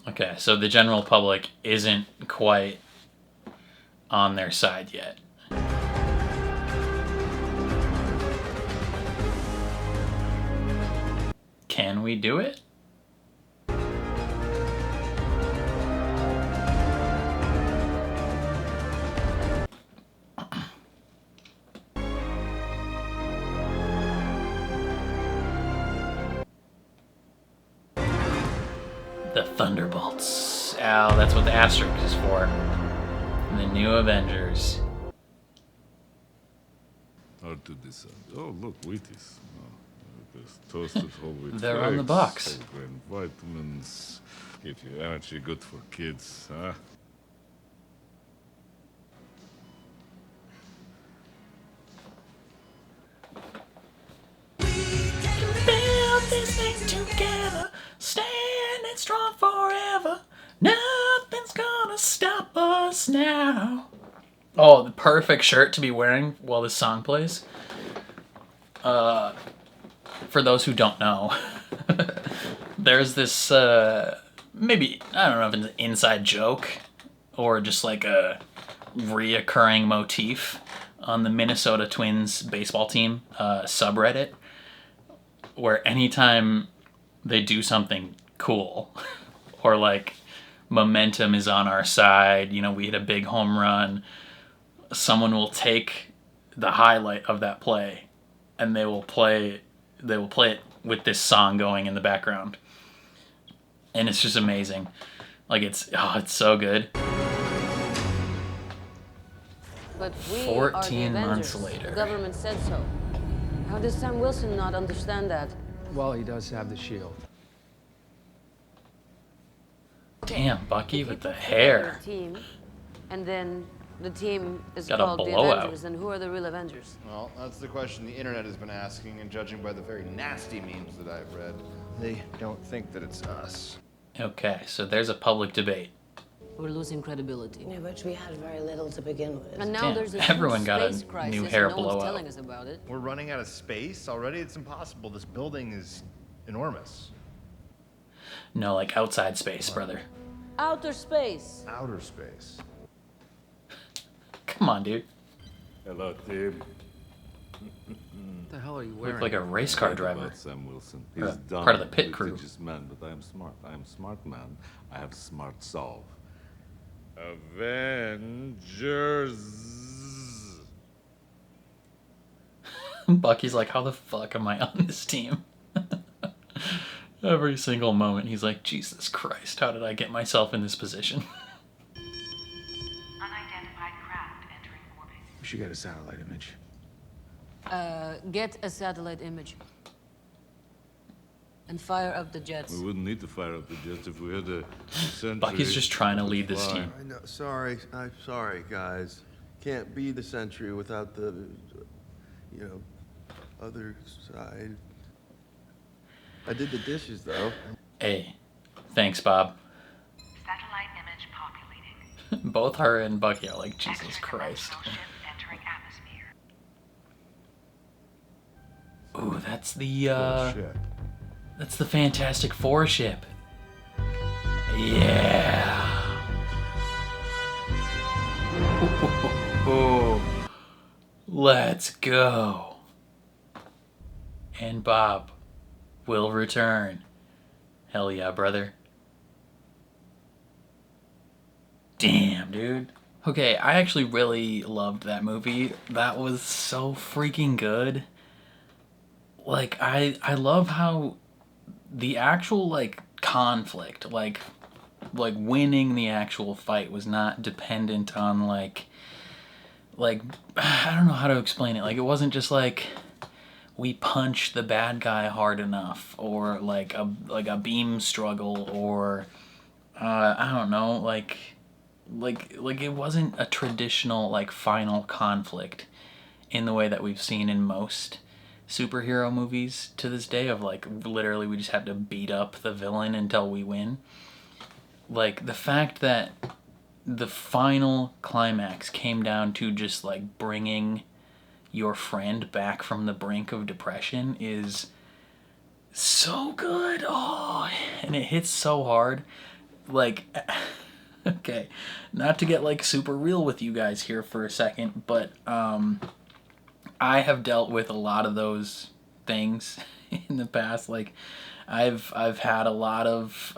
Okay, so the general public isn't quite on their side yet. Can we do it? The Thunderbolts. Oh, that's what the asterisk is for. The new Avengers. Or to descend. Oh, look, Wheaties. Oh, there's toasted whole wheat They're flakes, on the box. whole grain vitamins. Give you energy, good for kids, huh? Build this thing together, standing strong forever. Nothing's gonna stop us now. Oh, the perfect shirt to be wearing while this song plays. For those who don't know, there's this, maybe, I don't know if it's an inside joke or just like a reoccurring motif on the Minnesota Twins baseball team subreddit, where anytime they do something cool or like momentum is on our side, you know, we hit a big home run, someone will take the highlight of that play and they will play it with this song going in the background. And it's just amazing. Like it's so good. But we 14 are the months Avengers. later. The government said so. How does Sam Wilson not understand that? Well, he does have the shield. Damn, Bucky If he with the puts hair. together a team, and then the team is Got a called the blowout. Avengers, then who are the real Avengers? Well, that's the question the internet has been asking, and judging by the very nasty memes that I've read, they don't think that it's us. Okay, so there's a public debate. We're losing credibility. Yeah, but we had very little to begin with. And now Damn, there's a everyone huge got a space crisis, new hair and no one's blowout. telling us about it. We're running out of space already? It's impossible. This building is enormous. No, like outside space, brother. Outer space. Outer space. Come on, dude. Hello, team. What the hell are you wearing? Look like a race car driver. About Sam Wilson. Or He's dumb, part of the pit crew. litigious man, but I am smart. I am smart man. I have smart solve. Avengers. Bucky's like, how the fuck am I on this team? Every single moment, he's like, Jesus Christ, how did I get myself in this position? Unidentified craft entering orbit. We should get a satellite image. Get a satellite image. And fire up the jets. We wouldn't need to fire up the jets if we had a Sentry. Bucky's just trying to lead this fly. team. I know. Sorry. I'm sorry, guys. Can't be the Sentry without the, you know, other side. I did the dishes, though. Hey, thanks, Bob. Satellite image populating. Both her and Bucky are like, Jesus Christ. Ship entering atmosphere. Ooh, that's Bullshit. that's the Fantastic Four ship. Yeah. Ooh. Let's go. And Bob will return. Hell yeah, brother. Damn, dude. Okay, I actually really loved that movie. That was so freaking good. Like, I love how the actual, like, conflict, like winning the actual fight was not dependent on, like, I don't know how to explain it. Like, it wasn't just, like, we punch the bad guy hard enough, or, like a beam struggle, or, I don't know, like it wasn't a traditional, like, final conflict in the way that we've seen in most superhero movies to this day, of, like, literally we just have to beat up the villain until we win. Like, the fact that the final climax came down to just, like, bringing your friend back from the brink of depression is so good. Oh, and it hits so hard. Like, okay, not to get, like, super real with you guys here for a second, but I have dealt with a lot of those things in the past. Like, I've had a lot of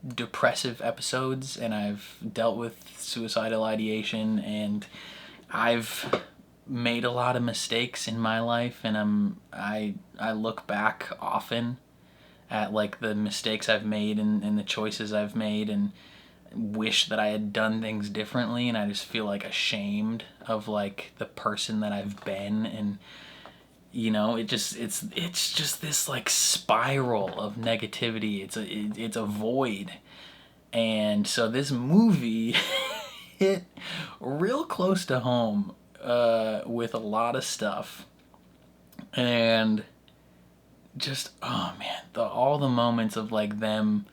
depressive episodes, and I've dealt with suicidal ideation, and I've made a lot of mistakes in my life, and I look back often at, like, the mistakes I've made and the choices I've made, and wish that I had done things differently, and I just feel, like, ashamed of, like, the person that I've been. And you know, it's just this, like, spiral of negativity. It's a void. And so this movie hit real close to home with a lot of stuff. And just, oh man, all the moments of, like, them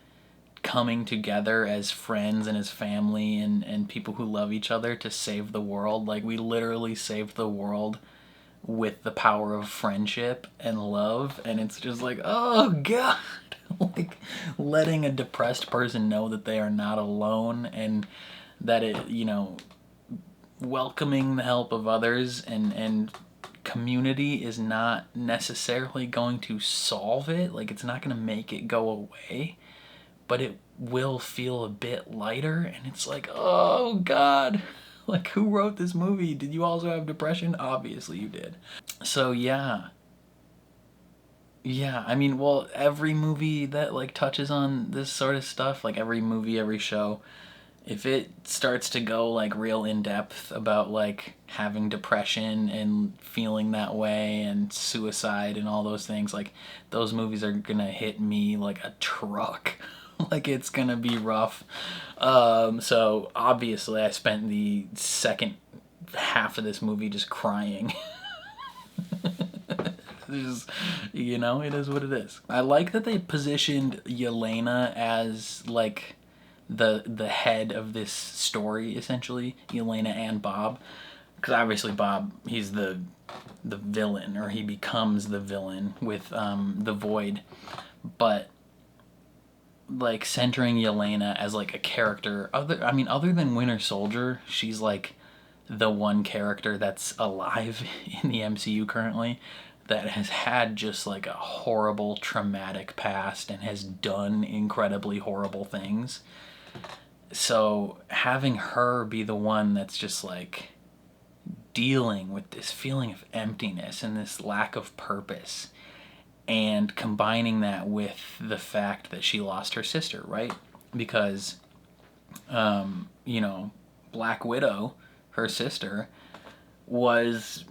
coming together as friends and as family, and people who love each other to save the world. Like, we literally saved the world with the power of friendship and love, and it's just like, oh god. Like, letting a depressed person know that they are not alone, and that it, you know, welcoming the help of others, and community is not necessarily going to solve it. Like, it's not going to make it go away, but it will feel a bit lighter. And it's like, oh god. Like, who wrote this movie? Did you also have depression? Obviously you did. So yeah, I mean, well, every movie that, like, touches on this sort of stuff, like, every movie, every show, if it starts to go, like, real in depth about, like, having depression and feeling that way and suicide and all those things, like, those movies are gonna hit me like a truck. Like, it's gonna be rough. So obviously I spent the second half of this movie just crying. Just, you know, it is what it is. I like that they positioned Yelena as, like, the head of this story, essentially. Yelena and Bob, because obviously Bob, he's the villain, or he becomes the villain with the Void. But, like, centering Yelena as, like, a character, other than Winter Soldier, she's, like, the one character that's alive in the MCU currently that has had just, like, a horrible, traumatic past and has done incredibly horrible things. So having her be the one that's just, like, dealing with this feeling of emptiness and this lack of purpose, and combining that with the fact that she lost her sister, right? Because, you know, Black Widow, her sister, was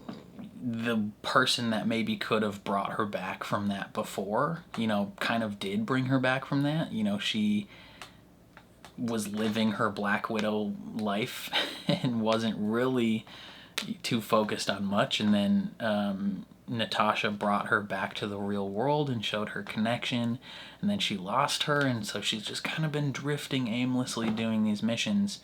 the person that maybe could have brought her back from that before, you know, kind of did bring her back from that. You know, she was living her Black Widow life and wasn't really too focused on much, and then Natasha brought her back to the real world and showed her connection, and then she lost her, and so she's just kind of been drifting aimlessly doing these missions.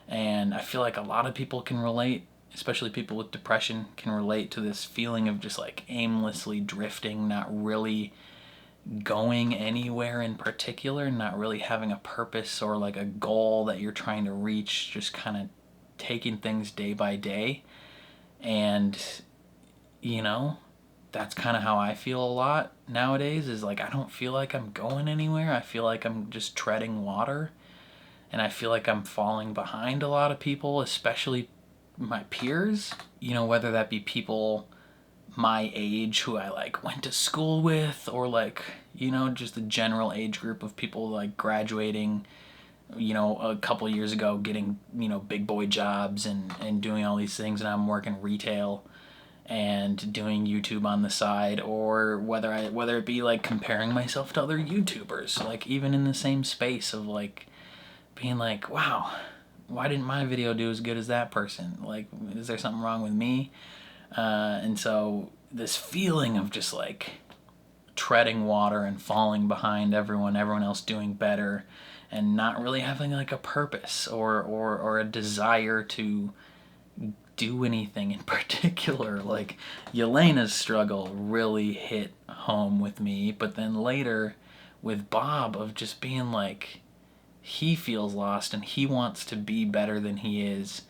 And I feel like a lot of people can relate, especially people with depression can relate to this feeling of just like aimlessly drifting, not really going anywhere in particular, not really having a purpose or like a goal that you're trying to reach, just kind of taking things day by day. And you know, that's kind of how I feel a lot nowadays, is like I don't feel like I'm going anywhere. I feel like I'm just treading water, and I feel like I'm falling behind a lot of people, especially my peers, you know, whether that be people my age who I like went to school with, or like, you know, just the general age group of people like graduating, you know, a couple years ago, getting, you know, big boy jobs and doing all these things, and I'm working retail and doing YouTube on the side, or whether it be like comparing myself to other YouTubers, like even in the same space of like being like, wow, why didn't my video do as good as that person? Like, is there something wrong with me? And so this feeling of just like treading water and falling behind everyone else doing better, and not really having like a purpose or a desire to do anything in particular. Like Yelena's struggle really hit home with me, but then later with Bob, of just being like, he feels lost and he wants to be better than he is,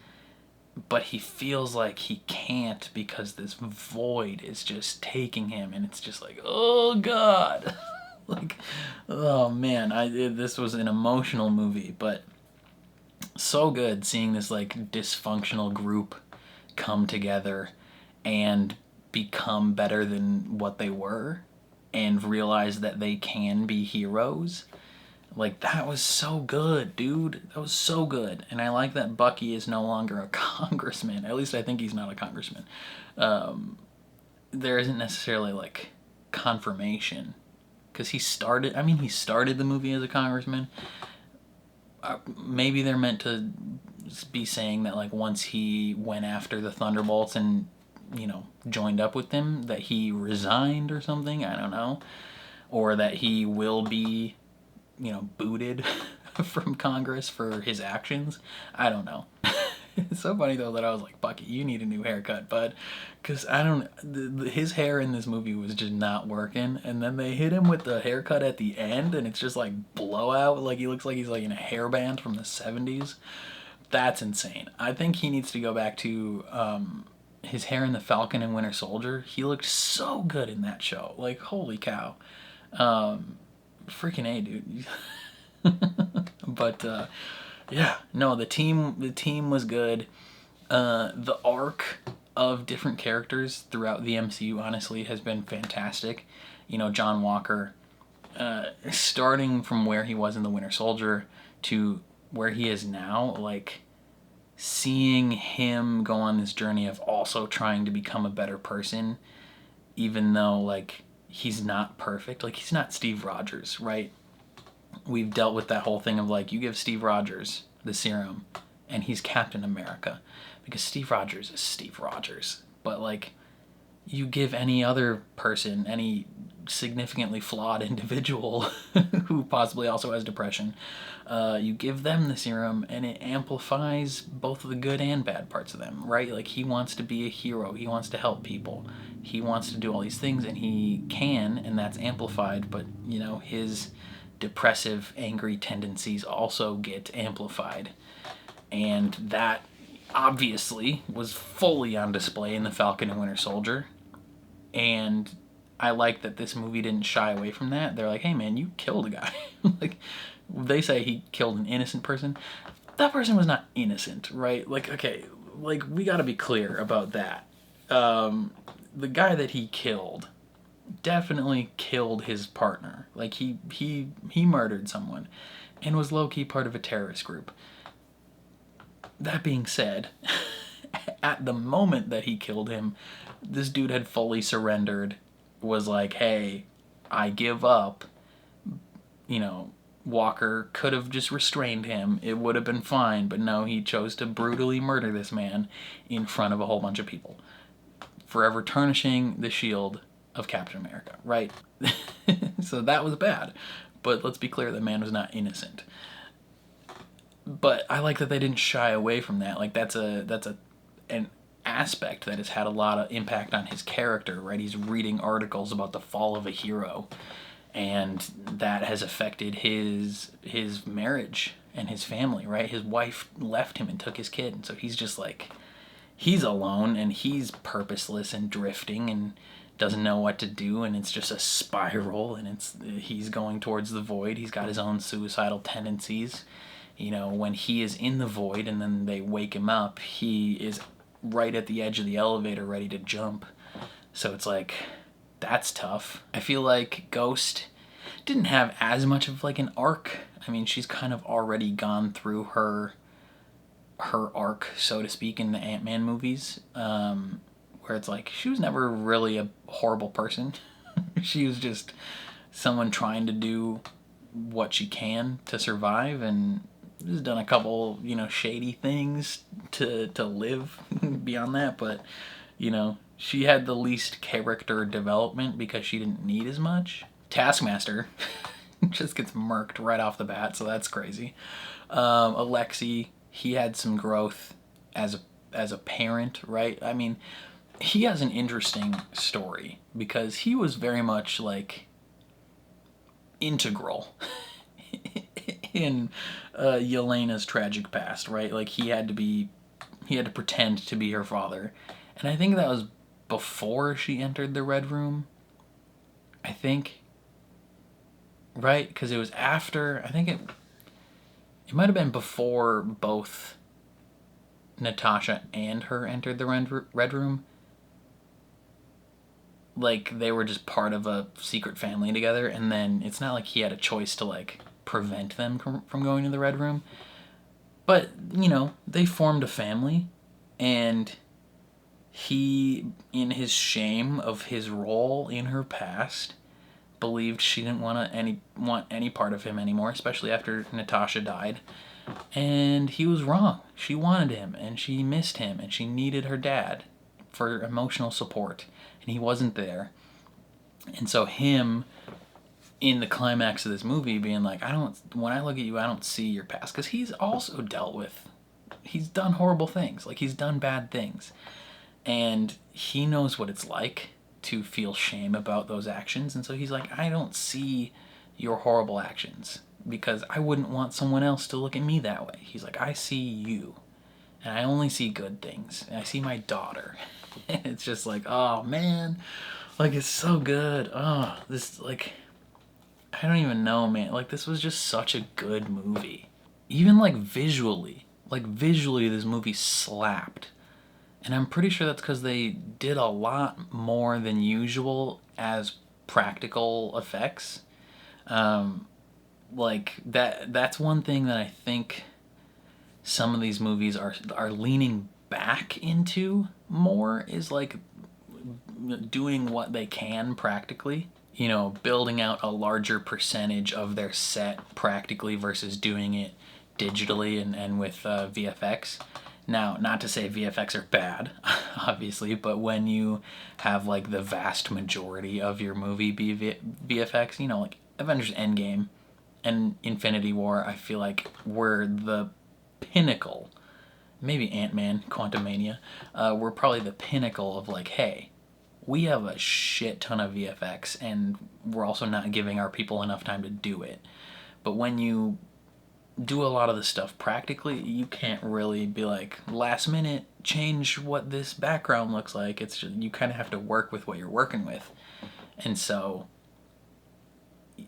but he feels like he can't because this void is just taking him, and it's just like, oh god. Like, oh man, this was an emotional movie, but so good seeing this like dysfunctional group come together and become better than what they were, and realize that they can be heroes. Like, that was so good, dude. That was so good. And I like that Bucky is no longer a congressman. At least I think he's not a congressman. There isn't necessarily, like, confirmation. Because he started the movie as a congressman. Maybe they're meant to be saying that, like, once he went after the Thunderbolts and, you know, joined up with them, that he resigned or something. I don't know. Or that he will be, you know, booted from Congress for his actions. I don't know. It's so funny though that I was like, Bucky, you need a new haircut, bud. Because his hair in this movie was just not working, and then they hit him with the haircut at the end, and it's just like blowout. Like, he looks like he's like in a hairband from the 70s. That's insane. I think he needs to go back to his hair in the Falcon and Winter Soldier. He looked so good in that show. Like, holy cow. Freaking A, dude. But yeah, no, the team was good. The arc of different characters throughout the MCU honestly has been fantastic. You know, John Walker, starting from where he was in the Winter Soldier to where he is now, like, seeing him go on this journey of also trying to become a better person, even though, like, he's not perfect. Like, he's not Steve Rogers, right? We've dealt with that whole thing of, like, you give Steve Rogers the serum and he's Captain America, because Steve Rogers is Steve Rogers. But, like, you give any other person, any significantly flawed individual who possibly also has depression, you give them the serum and it amplifies both the good and bad parts of them, right? Like, he wants to be a hero, he wants to help people, he wants to do all these things, and he can, and that's amplified, but, you know, his depressive, angry tendencies also get amplified. And that obviously was fully on display in the Falcon and Winter Soldier. And I like that this movie didn't shy away from that. They're like, hey man, you killed a guy. Like, they say he killed an innocent person. That person was not innocent, right? Like, okay, like, we gotta be clear about that. The guy that he killed definitely killed his partner. Like, he murdered someone and was low-key part of a terrorist group. That being said, at the moment that he killed him, this dude had fully surrendered, was like, hey, I give up, you know, Walker could have just restrained him. It would have been fine, but no, he chose to brutally murder this man in front of a whole bunch of people, forever tarnishing the shield of Captain America, right? So that was bad. But let's be clear, the man was not innocent. But I like that they didn't shy away from that. Like, that's an aspect that has had a lot of impact on his character, right? He's reading articles about the fall of a hero, and that has affected his marriage and his family, right? His wife left him and took his kid, and so he's just like, he's alone and he's purposeless and drifting and doesn't know what to do, and it's just a spiral, and he's going towards the void. He's got his own suicidal tendencies. You know, when he is in the void and then they wake him up, he is right at the edge of the elevator ready to jump. So it's like, that's tough. I feel like Ghost didn't have as much of like an arc. I mean, she's kind of already gone through her arc, so to speak, in the Ant-Man movies, where it's like she was never really a horrible person. She was just someone trying to do what she can to survive, and has done a couple, you know, shady things to live beyond that, but, you know, she had the least character development because she didn't need as much. Taskmaster just gets murked right off the bat, so that's crazy. Alexei, he had some growth as a parent, right? I mean, he has an interesting story because he was very much like integral in Yelena's tragic past, right? Like he had to pretend to be her father, and I think that was before she entered the Red Room. I think, right? Because it was after. I think it might have been before both Natasha and her entered the Red Room. Like they were just part of a secret family together, and then it's not like he had a choice to like prevent them from going to the Red Room. But, you know, they formed a family, and he, in his shame of his role in her past, believed she didn't want any part of him anymore, especially after Natasha died. And he was wrong. She wanted him, and she missed him, and she needed her dad for emotional support, and he wasn't there. And so him, in the climax of this movie, being like, when I look at you, I don't see your past, because he's also he's done horrible things, like he's done bad things, and he knows what it's like to feel shame about those actions, and so he's like, I don't see your horrible actions, because I wouldn't want someone else to look at me that way. He's like, I see you, and I only see good things, and I see my daughter. And it's just like, oh man, like it's so good. Oh, this, like, I don't even know, man. Like, this was just such a good movie. Even, like, visually, this movie slapped. And I'm pretty sure that's because they did a lot more than usual as practical effects. Like, that's one thing that I think some of these movies are leaning back into more, is, like, doing what they can practically. You know, building out a larger percentage of their set practically versus doing it digitally and with VFX. Now, not to say VFX are bad, obviously, but when you have like the vast majority of your movie be VFX, you know, like Avengers Endgame and Infinity War, I feel like were the pinnacle. Maybe Ant-Man, Quantumania, were probably the pinnacle of like, hey, we have a shit ton of VFX, and we're also not giving our people enough time to do it. But when you do a lot of the stuff practically, you can't really be like, last minute, change what this background looks like. It's just, you kind of have to work with what you're working with. And so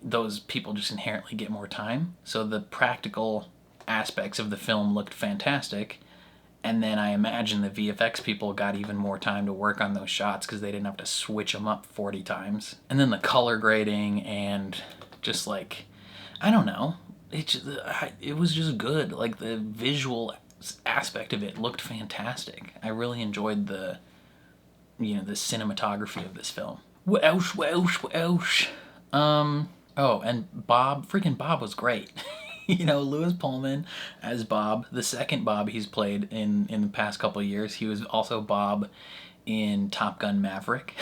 those people just inherently get more time. So the practical aspects of the film looked fantastic. And then I imagine the VFX people got even more time to work on those shots because they didn't have to switch them up 40 times. And then the color grading and just like, I don't know, it was just good. Like the visual aspect of it looked fantastic. I really enjoyed the cinematography of this film. What else? Oh, and Bob, freaking Bob was great. You know, Lewis Pullman as Bob, the second Bob he's played in the past couple of years. He was also Bob in Top Gun Maverick,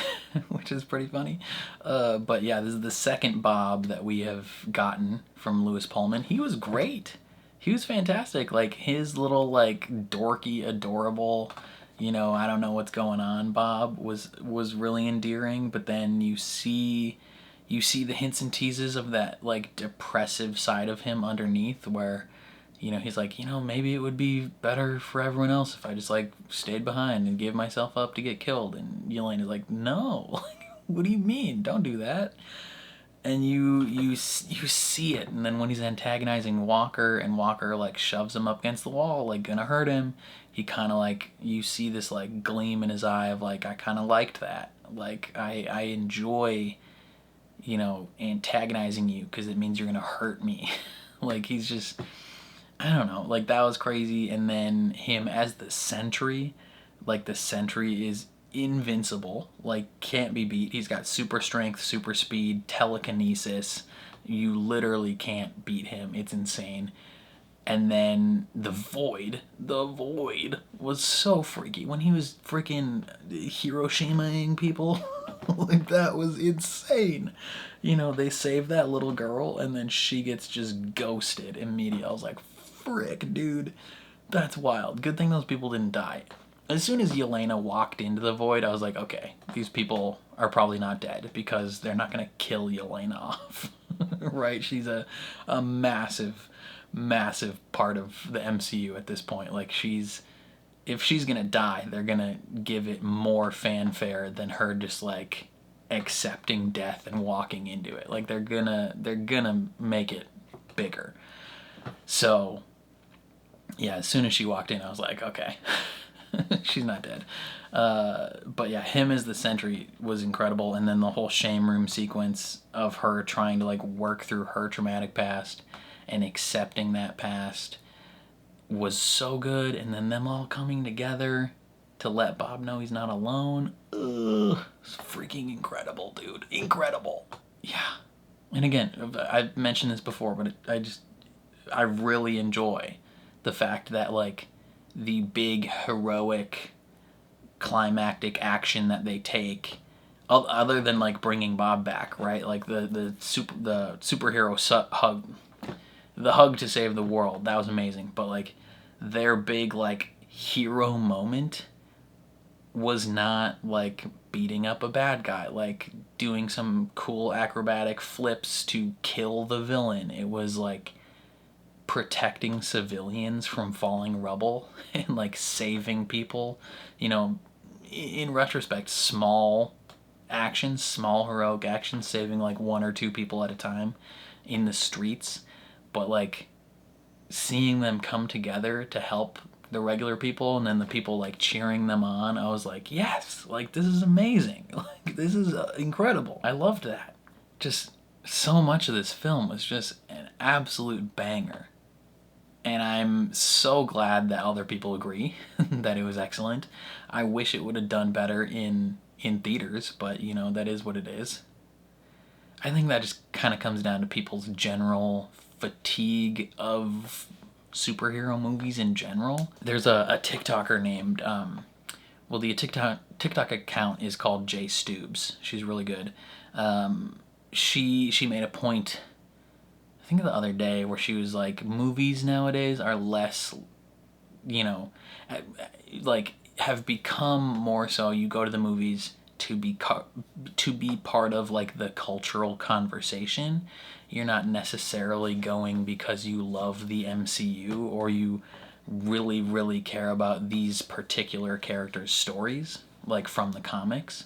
which is pretty funny. But yeah, this is the second Bob that we have gotten from Lewis Pullman. He was great. He was fantastic. Like his little like dorky, adorable, you know, I don't know what's going on Bob was really endearing. But then you see the hints and teases of that like depressive side of him underneath, where you know he's like, you know, maybe it would be better for everyone else if I just like stayed behind and gave myself up to get killed. And Yelena's like, no, like, what do you mean, don't do that. And you see it. And then when he's antagonizing Walker and Walker like shoves him up against the wall, like gonna hurt him, he kind of like, you see this like gleam in his eye of like, I kind of liked that. Like I enjoy, you know, antagonizing you because it means you're gonna hurt me. Like he's just, I don't know, like that was crazy. And then him as the Sentry, like the Sentry is invincible, like can't be beat. He's got super strength, super speed, telekinesis. You literally can't beat him. It's insane. And then the Void was so freaky when he was freaking Hiroshima-ing people. Like that was insane. You know, they save that little girl and then she gets just ghosted immediately. I was like, frick, dude, that's wild. Good thing those people didn't die. As soon as Yelena walked into the Void, I was like, okay, these people are probably not dead because they're not gonna kill Yelena off. Right? She's a massive part of the MCU at this point. Like if she's gonna die, they're gonna give it more fanfare than her just like accepting death and walking into it. Like they're gonna make it bigger. So yeah, as soon as she walked in, I was like, okay, she's not dead. But yeah, him as the Sentry was incredible. And then the whole shame room sequence of her trying to like work through her traumatic past and accepting that past was so good. And then them all coming together to let Bob know he's not alone. Ugh, it's freaking incredible, dude. Incredible. Yeah. And again, I've mentioned this before, but I really enjoy the fact that like the big heroic climactic action that they take, other than like bringing Bob back, right? Like the superhero hug, the hug to save the world, that was amazing. But like their big like hero moment was not like beating up a bad guy, like doing some cool acrobatic flips to kill the villain. It was like protecting civilians from falling rubble and like saving people. You know, in retrospect, small actions, small heroic actions, saving like one or two people at a time in the streets. But like seeing them come together to help the regular people and then the people like cheering them on, I was like, yes, like this is amazing. Like this is incredible. I loved that. Just so much of this film was just an absolute banger. And I'm so glad that other people agree that it was excellent. I wish it would have done better in theaters, but you know, that is what it is. I think that just kind of comes down to people's general fatigue of superhero movies in general. There's a TikToker named, the TikTok account is called J Stoobs. She's really good. She made a point, I think the other day, where she was like, movies nowadays are less, you know, like have become more so you go to the movies to be part of like the cultural conversation. You're not necessarily going because you love the MCU or you really, really care about these particular characters' stories, like from the comics.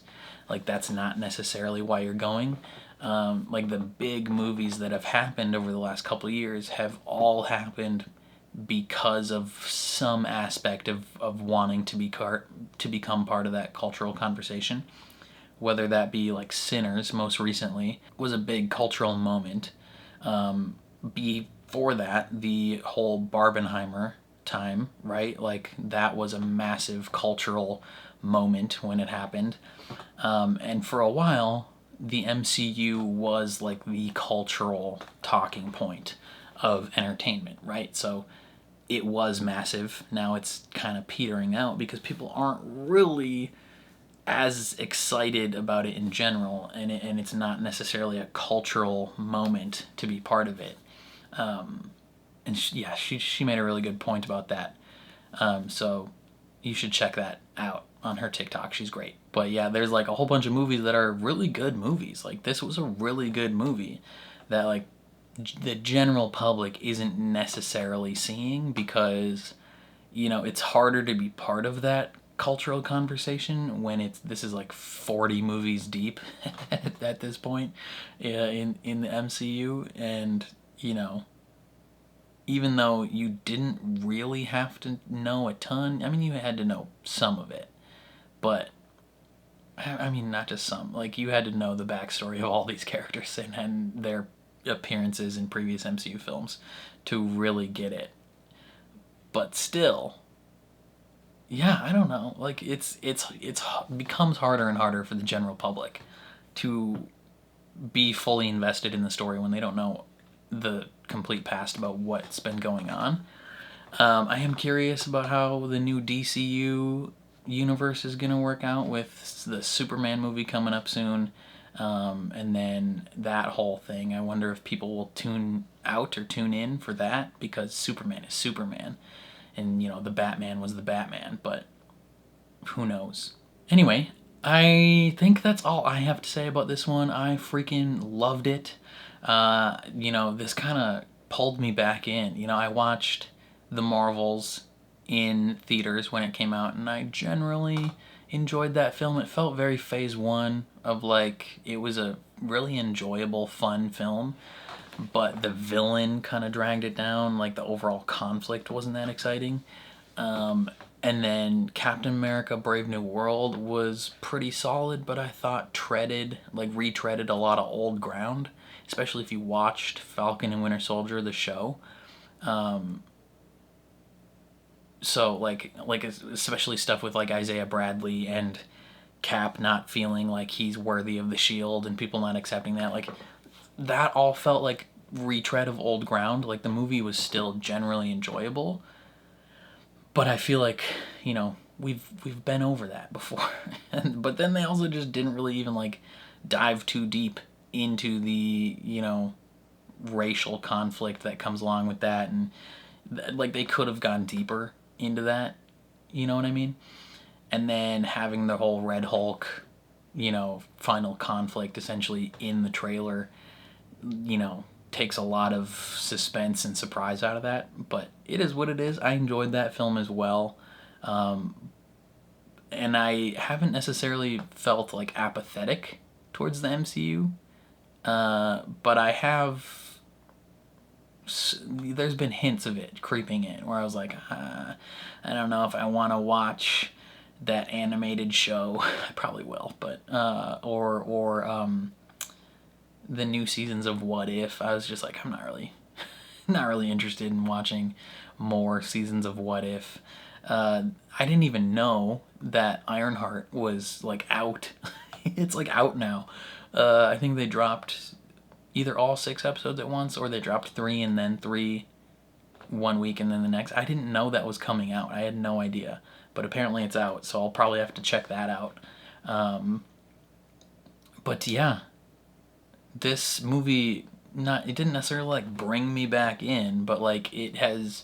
Like that's not necessarily why you're going. Like the big movies that have happened over the last couple of years have all happened because of some aspect of wanting to become part of that cultural conversation. Whether that be like Sinners, most recently, was a big cultural moment. Before that, the whole Barbenheimer time, right? Like that was a massive cultural moment when it happened. And for a while, the MCU was like the cultural talking point of entertainment, right? So it was massive. Now it's kind of petering out because people aren't really as excited about it in general, and it's not necessarily a cultural moment to be part of it. And she made a really good point about that. So you should check that out on her TikTok. She's great. But yeah, there's like a whole bunch of movies that are really good movies. Like this was a really good movie that like the general public isn't necessarily seeing because, you know, it's harder to be part of that cultural conversation when this is like 40 movies deep at this point in the MCU. And, you know, even though you didn't really have to know a ton, I mean, you had to know some of it, but I mean, not just some, like you had to know the backstory of all these characters and their appearances in previous MCU films to really get it. But still, yeah, I don't know, like it's becomes harder and harder for the general public to be fully invested in the story when they don't know the complete past about what's been going on. I am curious about how the new DCU universe is going to work out with the Superman movie coming up soon, and then that whole thing. I wonder if people will tune out or tune in for that because Superman is Superman, and you know the Batman was the Batman, but who knows. Anyway, I think that's all I have to say about this one. I freaking loved it. You know, this kind of pulled me back in. You know, I watched the Marvels in theaters when it came out, and I generally enjoyed that film. It felt very phase one of like, it was a really enjoyable, fun film, but the villain kind of dragged it down. Like the overall conflict wasn't that exciting. And then Captain America Brave New World was pretty solid, but I thought retreaded a lot of old ground, especially if you watched Falcon and Winter Soldier, the show. So like especially stuff with like Isaiah Bradley and Cap not feeling like he's worthy of the shield and people not accepting that, like that all felt like retread of old ground. Like the movie was still generally enjoyable, but I feel like, you know, we've been over that before. But then they also just didn't really even like dive too deep into the, you know, racial conflict that comes along with that, and like they could have gone deeper into that, you know what I mean? And then having the whole Red Hulk, you know, final conflict essentially in the trailer, you know, takes a lot of suspense and surprise out of that, but it is what it is. I enjoyed that film as well. And I haven't necessarily felt like apathetic towards the MCU, but I have, there's been hints of it creeping in where I was like, I don't know if I want to watch that animated show. I probably will, but or the new seasons of What If. I was just like, I'm not really interested in watching more seasons of What If. I didn't even know that Ironheart was like out. It's like out now. I think they dropped either all 6 episodes at once, or they dropped 3 and then 3 one week and then the next. I didn't know that was coming out. I had no idea, but apparently it's out, so I'll probably have to check that out. But yeah, this movie, it didn't necessarily like bring me back in, but like it has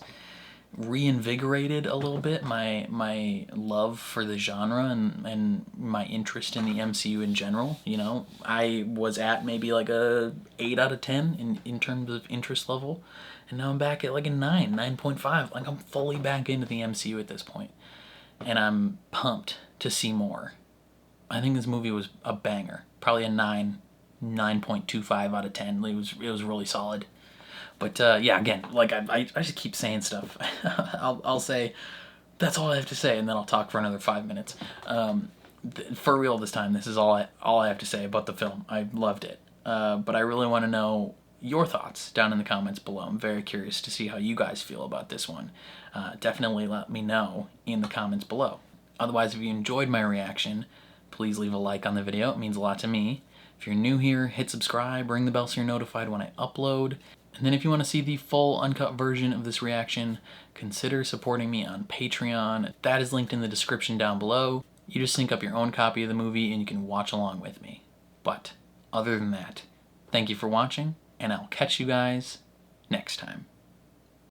reinvigorated a little bit my love for the genre and my interest in the MCU in general. You know, I was at maybe like a 8 out of 10 in terms of interest level, and now I'm back at like a 9.5. Like I'm fully back into the MCU at this point, and I'm pumped to see more. I think this movie was a banger. Probably a 9.25 out of 10. It was really solid. But yeah, again, like I just keep saying stuff. I'll say that's all I have to say, and then I'll talk for another 5 minutes. For real this time, this is all I have to say about the film. I loved it, but I really want to know your thoughts down in the comments below. I'm very curious to see how you guys feel about this one. Definitely let me know in the comments below. Otherwise, if you enjoyed my reaction, please leave a like on the video. It means a lot to me. If you're new here, hit subscribe, ring the bell so you're notified when I upload. And then if you want to see the full uncut version of this reaction, consider supporting me on Patreon. That is linked in the description down below. You just sync up your own copy of the movie and you can watch along with me. But other than that, thank you for watching, and I'll catch you guys next time.